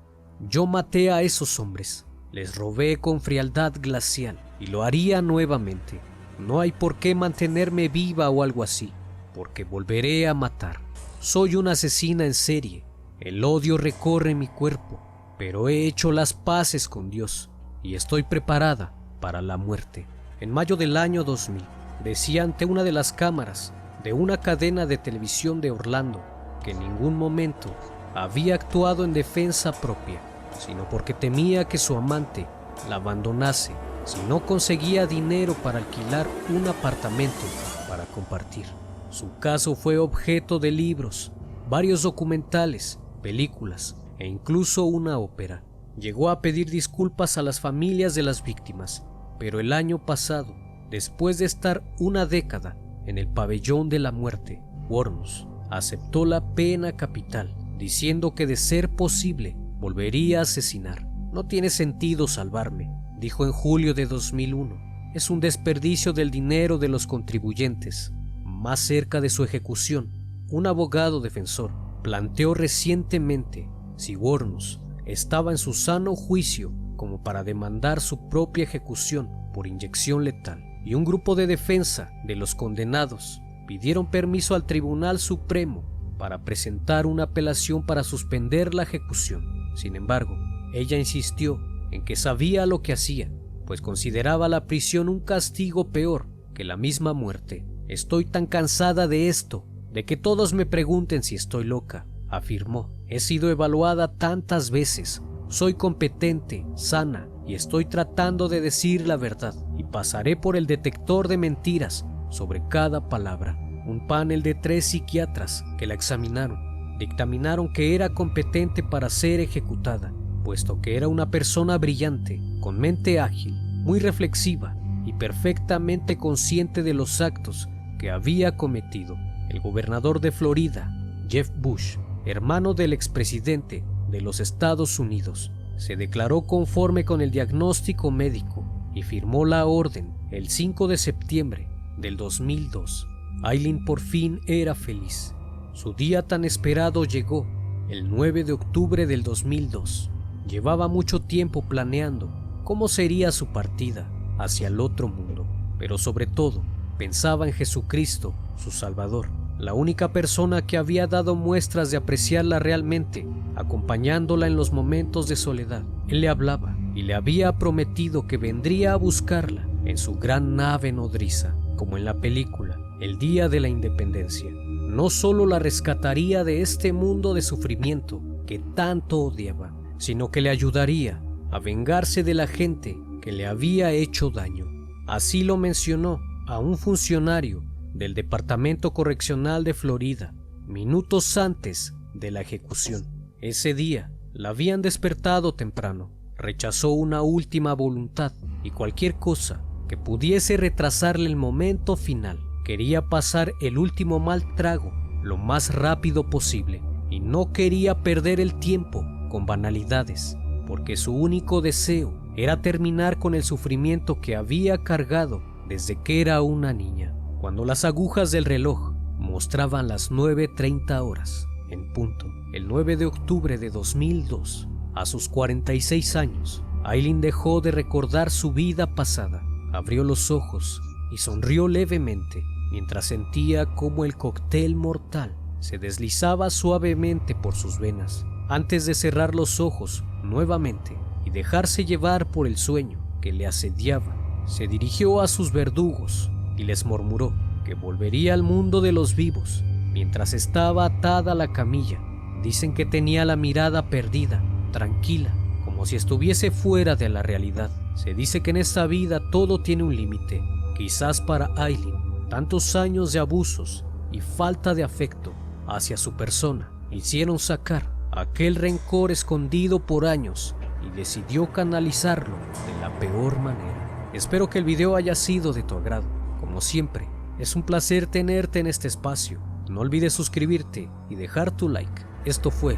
Yo maté a esos hombres, les robé con frialdad glacial y lo haría nuevamente. No hay por qué mantenerme viva o algo así, porque volveré a matar. Soy una asesina en serie, el odio recorre mi cuerpo, pero he hecho las paces con Dios y estoy preparada para la muerte». En mayo del año 2000, decía ante una de las cámaras de una cadena de televisión de Orlando que en ningún momento había actuado en defensa propia, sino porque temía que su amante la abandonase si no conseguía dinero para alquilar un apartamento para compartir. Su caso fue objeto de libros, varios documentales, películas e incluso una ópera. Llegó a pedir disculpas a las familias de las víctimas, pero el año pasado, después de estar una década en el pabellón de la muerte, Wuornos aceptó la pena capital, diciendo que de ser posible volvería a asesinar. «No tiene sentido salvarme», dijo en julio de 2001. «Es un desperdicio del dinero de los contribuyentes». Más cerca de su ejecución, un abogado defensor planteó recientemente si Wuornos estaba en su sano juicio como para demandar su propia ejecución por inyección letal, y un grupo de defensa de los condenados pidieron permiso al Tribunal Supremo para presentar una apelación para suspender la ejecución. Sin embargo, ella insistió en que sabía lo que hacía, pues consideraba la prisión un castigo peor que la misma muerte. «Estoy tan cansada de esto, de que todos me pregunten si estoy loca», afirmó. «He sido evaluada tantas veces, soy competente, sana y estoy tratando de decir la verdad y pasaré por el detector de mentiras sobre cada palabra. Un panel de 3 psiquiatras que la examinaron dictaminaron que era competente para ser ejecutada, puesto que era una persona brillante, con mente ágil, muy reflexiva y perfectamente consciente de los actos que había cometido. El gobernador de Florida, Jeb Bush, hermano del expresidente de los Estados Unidos, se declaró conforme con el diagnóstico médico y firmó la orden el 5 de septiembre del 2002. Aileen por fin era feliz. Su día tan esperado llegó el 9 de octubre del 2002. Llevaba mucho tiempo planeando cómo sería su partida hacia el otro mundo, pero sobre todo pensaba en Jesucristo, su Salvador, la única persona que había dado muestras de apreciarla realmente, acompañándola en los momentos de soledad. Él le hablaba y le había prometido que vendría a buscarla en su gran nave nodriza, como en la película El Día de la Independencia. No solo la rescataría de este mundo de sufrimiento que tanto odiaba, sino que le ayudaría a vengarse de la gente que le había hecho daño. Así lo mencionó a un funcionario del Departamento Correccional de Florida, minutos antes de la ejecución. Ese día la habían despertado temprano, rechazó una última voluntad y cualquier cosa que pudiese retrasarle el momento final. Quería pasar el último mal trago lo más rápido posible y no quería perder el tiempo con banalidades, porque su único deseo era terminar con el sufrimiento que había cargado desde que era una niña. Cuando las agujas del reloj mostraban las 9:30 horas en punto, el 9 de octubre de 2002, a sus 46 años, Aileen dejó de recordar su vida pasada, abrió los ojos y sonrió levemente mientras sentía cómo el cóctel mortal se deslizaba suavemente por sus venas, antes de cerrar los ojos nuevamente y dejarse llevar por el sueño que le asediaba. Se dirigió a sus verdugos y les murmuró que volvería al mundo de los vivos mientras estaba atada a la camilla. Dicen que tenía la mirada perdida, tranquila, como si estuviese fuera de la realidad. Se dice que en esta vida todo tiene un límite. Quizás para Aileen, tantos años de abusos y falta de afecto hacia su persona hicieron sacar aquel rencor escondido por años y decidió canalizarlo de la peor manera. Espero que el video haya sido de tu agrado. Como siempre, es un placer tenerte en este espacio. No olvides suscribirte y dejar tu like. Esto fue.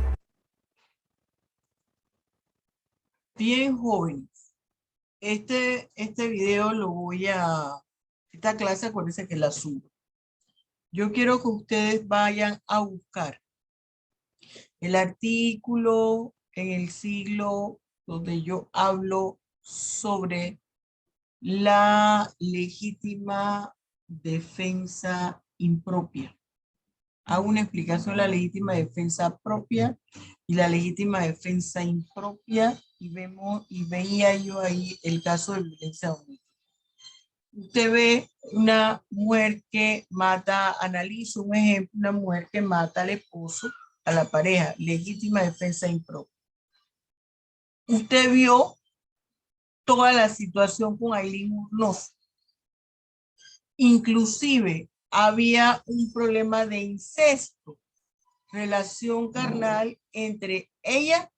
Bien, jóvenes. Este video lo voy a... Esta clase, acuérdense que la subo. Yo quiero que ustedes vayan a buscar el artículo en el siglo donde yo hablo sobre la legítima defensa impropia. Hago una explicación de la legítima defensa propia y la legítima defensa impropia y veía yo ahí el caso de violencia doméstica. Usted ve una mujer que mata, analizo un ejemplo, una mujer que mata al esposo, a la pareja, legítima defensa impropia. Usted vio toda la situación con Aileen Wuornos. Inclusive había un problema de incesto, relación carnal entre ella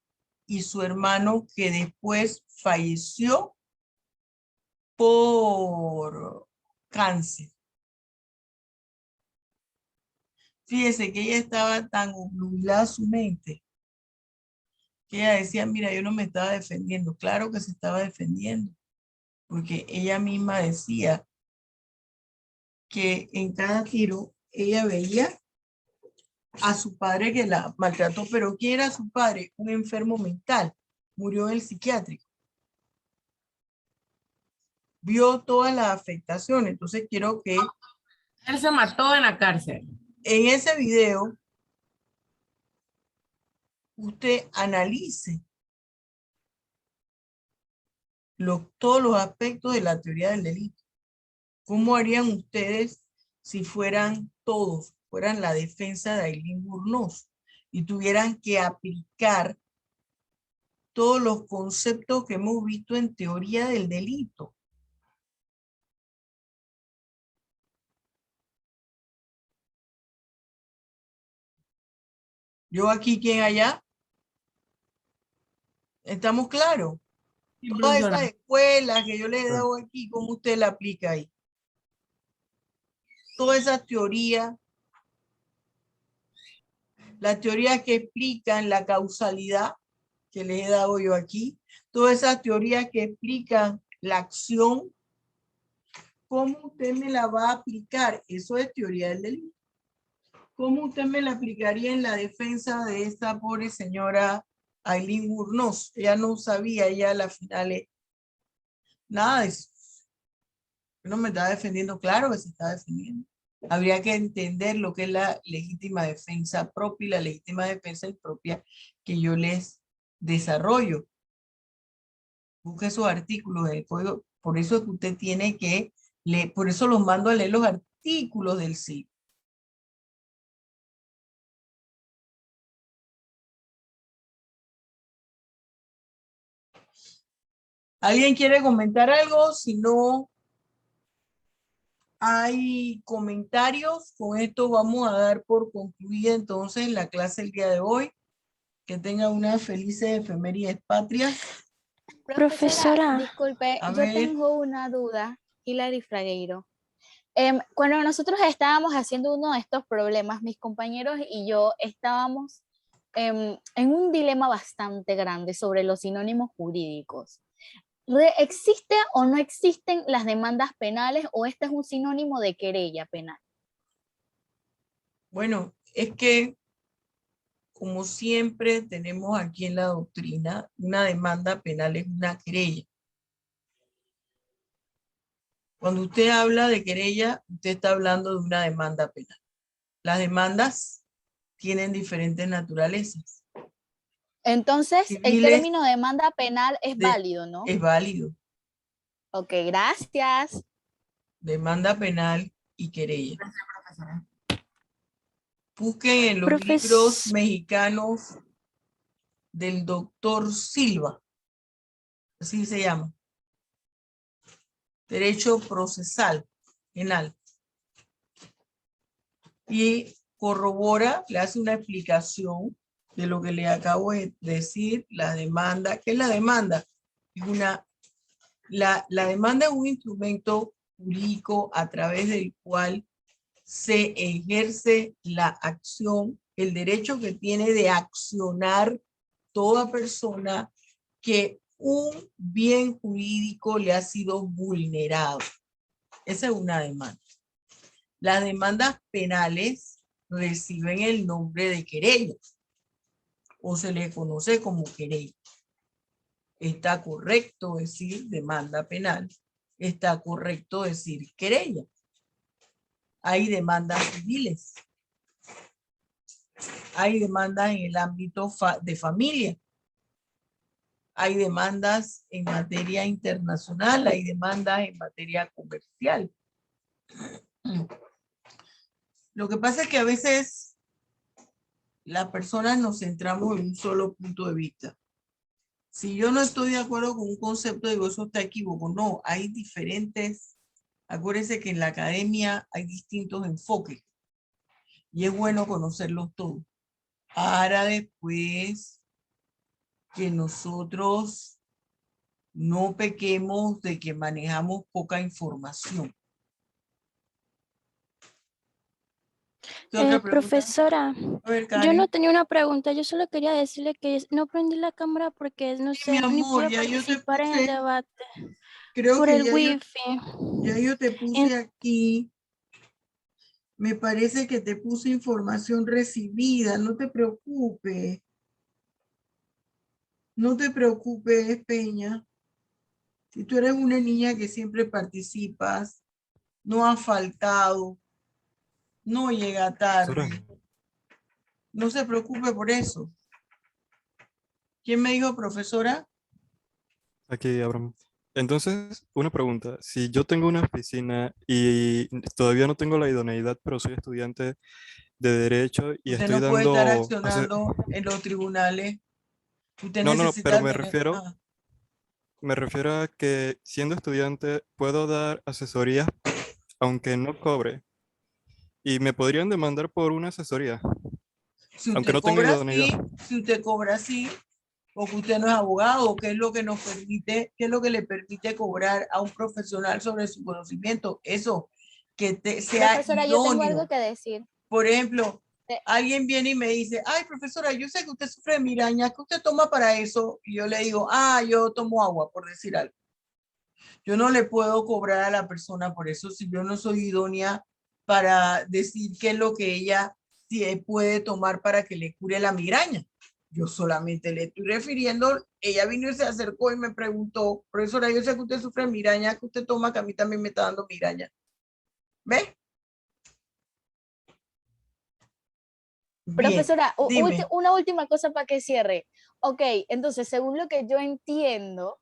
y su hermano que después falleció por cáncer. Fíjese que ella estaba tan obnubilada su mente que ella decía, mira, yo no me estaba defendiendo. Claro que se estaba defendiendo, porque ella misma decía que en cada tiro ella veía a su padre que la maltrató. Pero ¿quién era su padre? Un enfermo mental. Murió en el psiquiátrico. Vio todas las afectaciones. Entonces quiero que... Él se mató en la cárcel. En ese video, usted analice todos los aspectos de la teoría del delito. ¿Cómo harían ustedes si fueran todos, fueran la defensa de Aileen Wuornos y tuvieran que aplicar todos los conceptos que hemos visto en teoría del delito. Yo aquí, ¿quién allá? ¿Estamos claros? Sí, Todas esas profesora. escuelas que yo le he dado aquí, ¿cómo usted la aplica ahí? Todas esas teorías, las teorías que explican la causalidad que les he dado yo aquí, todas esas teorías que explican la acción, ¿cómo usted me la va a aplicar? Eso es teoría del delito. ¿Cómo usted me la aplicaría en la defensa de esta pobre señora Aileen Burnos? Ella no sabía, ella a la final, nada de eso. No me estaba defendiendo, claro que se está defendiendo. Habría que entender lo que es la legítima defensa propia y la legítima defensa propia que yo les desarrollo. Busque esos artículos del código. Por eso es que usted tiene que leer, por eso los mando a leer los artículos del CIP. ¿Alguien quiere comentar algo? Si no hay comentarios, con esto vamos a dar por concluida entonces la clase el día de hoy. Que tengan unas felices efemérides patrias. Profesora, disculpe, A yo ver. tengo una duda, Hilary Fragueiro. Cuando nosotros estábamos haciendo uno de estos problemas, mis compañeros y yo estábamos en un dilema bastante grande sobre los sinónimos jurídicos. ¿Existe o no existen las demandas penales o este es un sinónimo de querella penal? Bueno, es que como siempre tenemos aquí en la doctrina, una demanda penal es una querella. Cuando usted habla de querella, usted está hablando de una demanda penal. Las demandas tienen diferentes naturalezas. Entonces, el Civiles, término demanda penal es válido, ¿no? es válido. Ok, gracias. Demanda penal y querella. Busquen en los libros mexicanos del doctor Silva, así se llama. Derecho procesal penal. Y corrobora, le hace una explicación de lo que le acabo de decir, la demanda. ¿Qué es la demanda? Es la demanda es un instrumento jurídico a través del cual se ejerce la acción, el derecho que tiene de accionar toda persona que un bien jurídico le ha sido vulnerado. Esa es una demanda. Las demandas penales reciben el nombre de querella o se les conoce como querella. Está correcto decir demanda penal. Está correcto decir querella. Hay demandas civiles. Hay demandas en el ámbito de familia. Hay demandas en materia internacional. Hay demandas en materia comercial. Lo que pasa es que a veces las personas nos centramos en un solo punto de vista. Si yo no estoy de acuerdo con un concepto, digo, eso está equivocado. No, hay diferentes. Acuérdense que en la academia hay distintos enfoques y es bueno conocerlos todos. Para después que nosotros no pequemos de que manejamos poca información. ¿Qué otra pregunta? Profesora, A ver, yo Karen. no tenía una pregunta, yo solo quería decirle que no prendí la cámara porque no Sí, sé, mi ni amor, pude ya yo te participar en el puse, debate creo por que el wifi. ya yo te puse aquí, me parece que te puse información recibida, no te preocupes. No te preocupes, Peña. Si tú eres una niña que siempre participas, no has faltado, no llega tarde, no se preocupe por eso. ¿Quién me dijo, profesora? Aquí, Abraham. Entonces, una pregunta. Si yo tengo una oficina y todavía no tengo la idoneidad, pero soy estudiante de Derecho y Usted estoy no puede estar dando... accionando en los tribunales Usted No, necesita pero me tener- refiero, ah, me refiero a que siendo estudiante puedo dar asesorías aunque no cobre. Y me podrían demandar por una asesoría, si aunque usted no tenga cobra idoneidad. así, si usted cobra así, porque usted no es abogado, ¿qué es lo que nos permite, qué es lo que le permite cobrar a un profesional sobre su conocimiento? Eso, sea Profesora, yo tengo algo idóneo. que decir. Por ejemplo, Eh, alguien viene y me dice, ay, profesora, yo sé que usted sufre de migraña, ¿qué usted toma para eso? Y yo le digo, yo tomo agua, por decir algo. Yo no le puedo cobrar a la persona por eso si yo no soy idónea para decir qué es lo que ella puede tomar para que le cure la migraña. Yo solamente le estoy refiriendo, ella vino y se acercó y me preguntó, profesora, yo sé que usted sufre de migraña, que usted toma, que a mí también me está dando migraña. ¿Ve? Bien, Profesora, dime. una última cosa para que cierre. Ok, entonces, según lo que yo entiendo,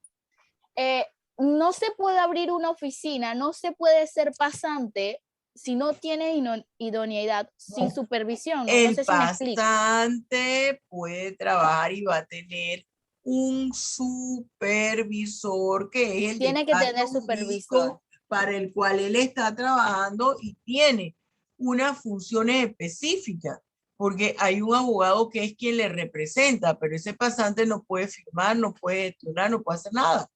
no se puede abrir una oficina, no se puede ser pasante si no tiene idoneidad, sin supervisión, ¿no? No El sé si me explico. pasante puede trabajar y va a tener un supervisor que es el Tiene que despacho tener supervisor. jurídico para el cual él está trabajando y tiene unas funciones específicas, porque hay un abogado que es quien le representa, pero ese pasante no puede firmar, no puede gestionar, no puede hacer nada.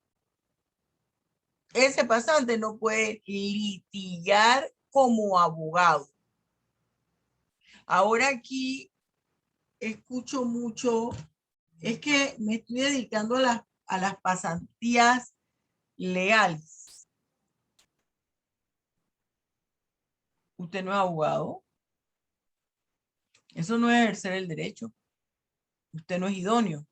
Ese pasante no puede litigar como abogado. Ahora aquí escucho mucho, es que me estoy dedicando a las pasantías legales. Usted no es abogado. Eso no es ejercer el derecho. Usted no es idóneo.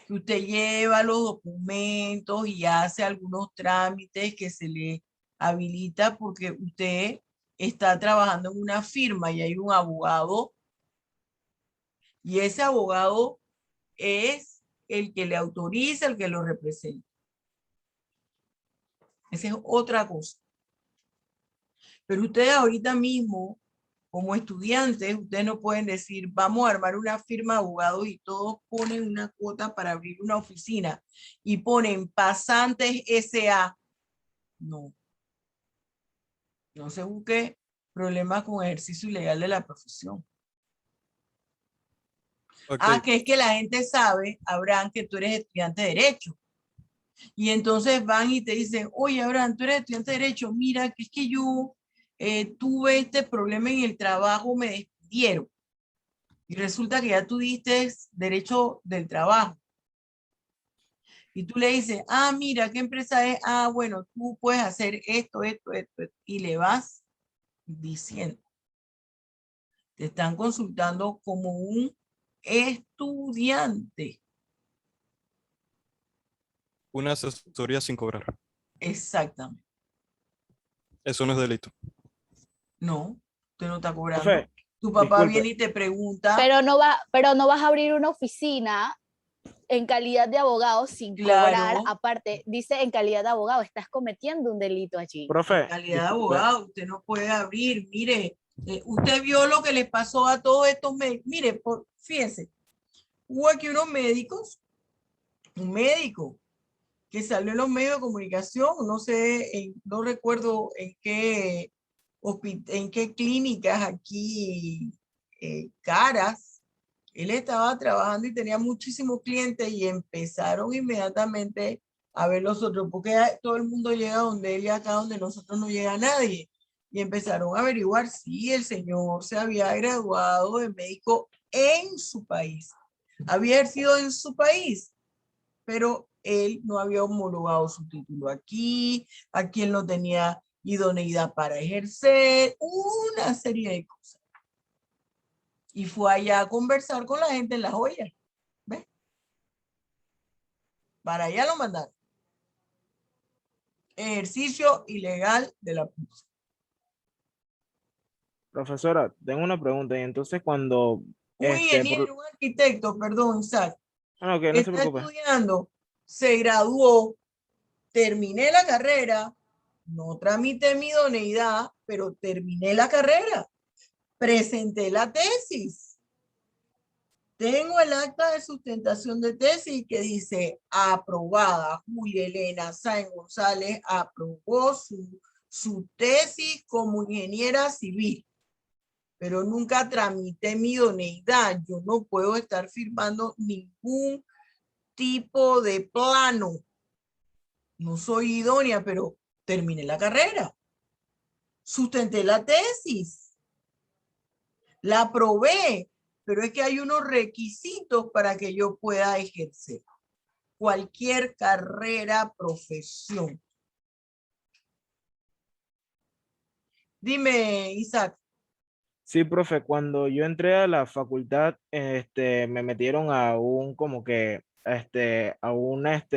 Usted lleva los documentos y hace algunos trámites que se le habilita porque usted está trabajando en una firma y hay un abogado y ese abogado es el que le autoriza, el que lo representa. Esa es otra cosa. Pero ustedes ahorita mismo, como estudiantes, ustedes no pueden decir, vamos a armar una firma de abogados y todos ponen una cuota para abrir una oficina y ponen pasantes SA. No. No se busque problemas con ejercicio ilegal de la profesión. Ok, Que es que la gente sabe, Abraham, que tú eres estudiante de Derecho. Y entonces van y te dicen, oye, Abraham, tú eres estudiante de Derecho, mira, que es que yo tuve este problema en el trabajo, me despidieron. Y resulta que ya tú diste derecho del trabajo. Y tú le dices, mira, ¿qué empresa es? Bueno, tú puedes hacer esto. Y le vas diciendo. Te están consultando como un estudiante. una asesoría sin cobrar. Exactamente. Eso no es delito. No, usted no está cobrando. Profe, Tu papá disculpe. viene y te pregunta. Pero no vas a abrir una oficina en calidad de abogado sin cobrar. Aparte, dice en calidad de abogado, estás cometiendo un delito allí. Profe, En calidad de disculpe. abogado, usted no puede abrir. Mire, usted vio lo que les pasó a todos estos médicos. Mire, fíjense, hubo aquí unos médicos, un médico que salió en los medios de comunicación, no sé, no recuerdo en qué clínicas aquí caras. Él estaba trabajando y tenía muchísimos clientes y empezaron inmediatamente a ver los otros, porque todo el mundo llega donde él y acá donde nosotros no llega nadie. Y empezaron a averiguar si el señor se había graduado de médico en su país. Había ejercido en su país, pero él no había homologado su título aquí él no tenía idoneidad para ejercer, una serie de cosas. Y fue allá a conversar con la gente en La Joya. ¿Ves? Para allá lo mandaron. Ejercicio ilegal de la profesión. Profesora, tengo una pregunta. Y entonces cuando... Un ingeniero, un arquitecto, perdón, Isaac, no se está preocupe. estudiando, se graduó, terminé la carrera, no tramité mi idoneidad, pero terminé la carrera, presenté la tesis. Tengo el acta de sustentación de tesis que dice aprobada. Julia Elena Sáenz González aprobó su tesis como ingeniera civil, pero nunca tramité mi idoneidad. Yo no puedo estar firmando ningún tipo de plano. No soy idónea, pero terminé la carrera. Sustenté la tesis. La aprobé, pero es que hay unos requisitos para que yo pueda ejercer cualquier carrera, profesión. Dime, Isaac. Sí, profe, cuando yo entré a la facultad, me metieron a un como que, a una,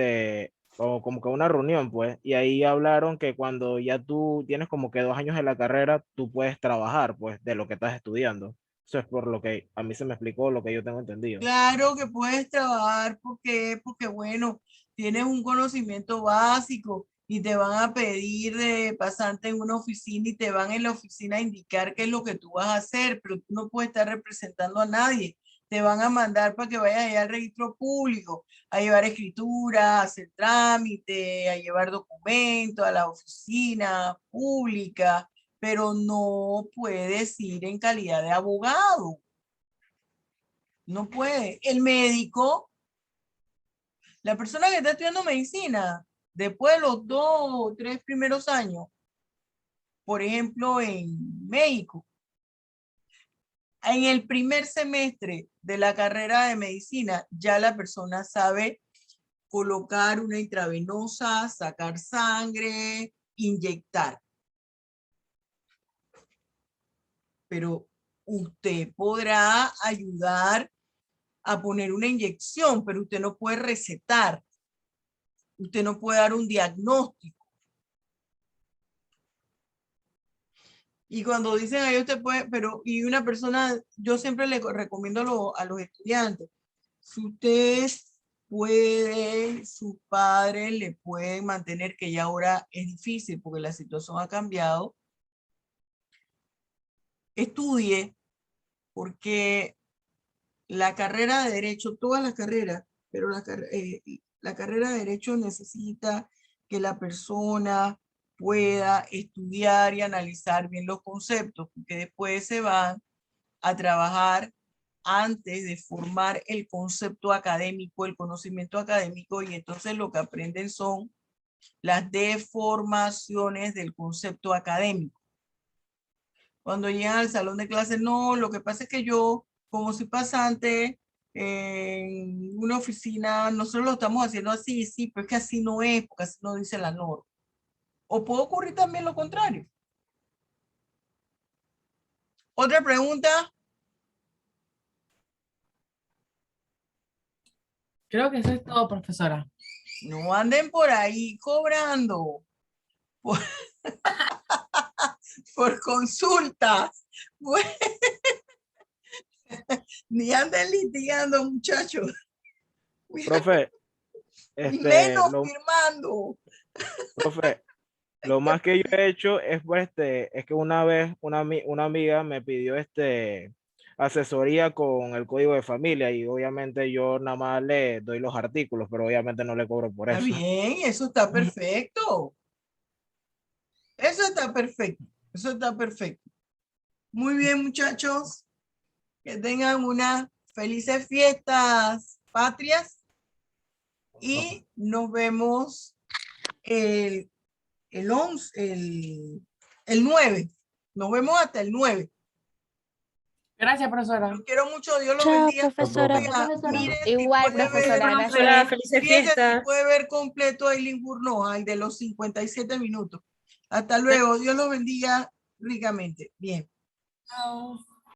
como que una reunión, pues, y ahí hablaron que cuando ya tú tienes como que 2 años en la carrera, tú puedes trabajar, pues, de lo que estás estudiando. Eso es por lo que a mí se me explicó, lo que yo tengo entendido. Claro que puedes trabajar porque bueno, tienes un conocimiento básico y te van a pedir de pasante en una oficina y te van en la oficina a indicar qué es lo que tú vas a hacer, pero tú no puedes estar representando a nadie. Te van a mandar para que vayas allá al registro público, a llevar escritura, a hacer trámite, a llevar documentos a la oficina pública, pero no puedes ir en calidad de abogado. No puede. El médico, la persona que está estudiando medicina, después de los 2 o 3 primeros años, por ejemplo, en México, en el primer semestre de la carrera de medicina, ya la persona sabe colocar una intravenosa, sacar sangre, inyectar. Pero usted podrá ayudar a poner una inyección, pero usted no puede recetar. Usted no puede dar un diagnóstico. Y cuando dicen ahí usted puede, pero y una persona, yo siempre le recomiendo a los estudiantes, si usted puede, sus padres le pueden mantener, que ya ahora es difícil porque la situación ha cambiado, estudie, porque la carrera de Derecho, todas las carreras, pero la carrera de Derecho necesita que la persona pueda estudiar y analizar bien los conceptos, porque después se van a trabajar antes de formar el concepto académico, el conocimiento académico, y entonces lo que aprenden son las deformaciones del concepto académico. Cuando llegan al salón de clases, no, lo que pasa es que yo, como soy pasante en una oficina, nosotros lo estamos haciendo así, sí, pero es que así no es, porque así no dice la norma. O puede ocurrir también lo contrario. ¿Otra pregunta? Creo que eso es todo, profesora. No anden por ahí cobrando por consultas. Ni anden litigando, muchachos. Profe, Menos firmando. Profe, lo más que yo he hecho es, pues, es que una vez una amiga me pidió asesoría con el código de familia y obviamente yo nada más le doy los artículos, pero obviamente no le cobro por Está eso. bien, eso está perfecto. Eso está perfecto. Eso está perfecto. Muy bien, muchachos. Que tengan unas felices fiestas patrias y nos vemos el 9. Nos vemos hasta el 9. Gracias, profesora. Los quiero mucho. Dios los Chao, bendiga. profesora. Oiga, mire si Igual, puede profesora, ver, gracias. Felices fíjese si fiestas. puede ver completo Aileen Burnoja, el de los 57 minutos. Hasta luego. Dios los bendiga ricamente. Bien. Chao.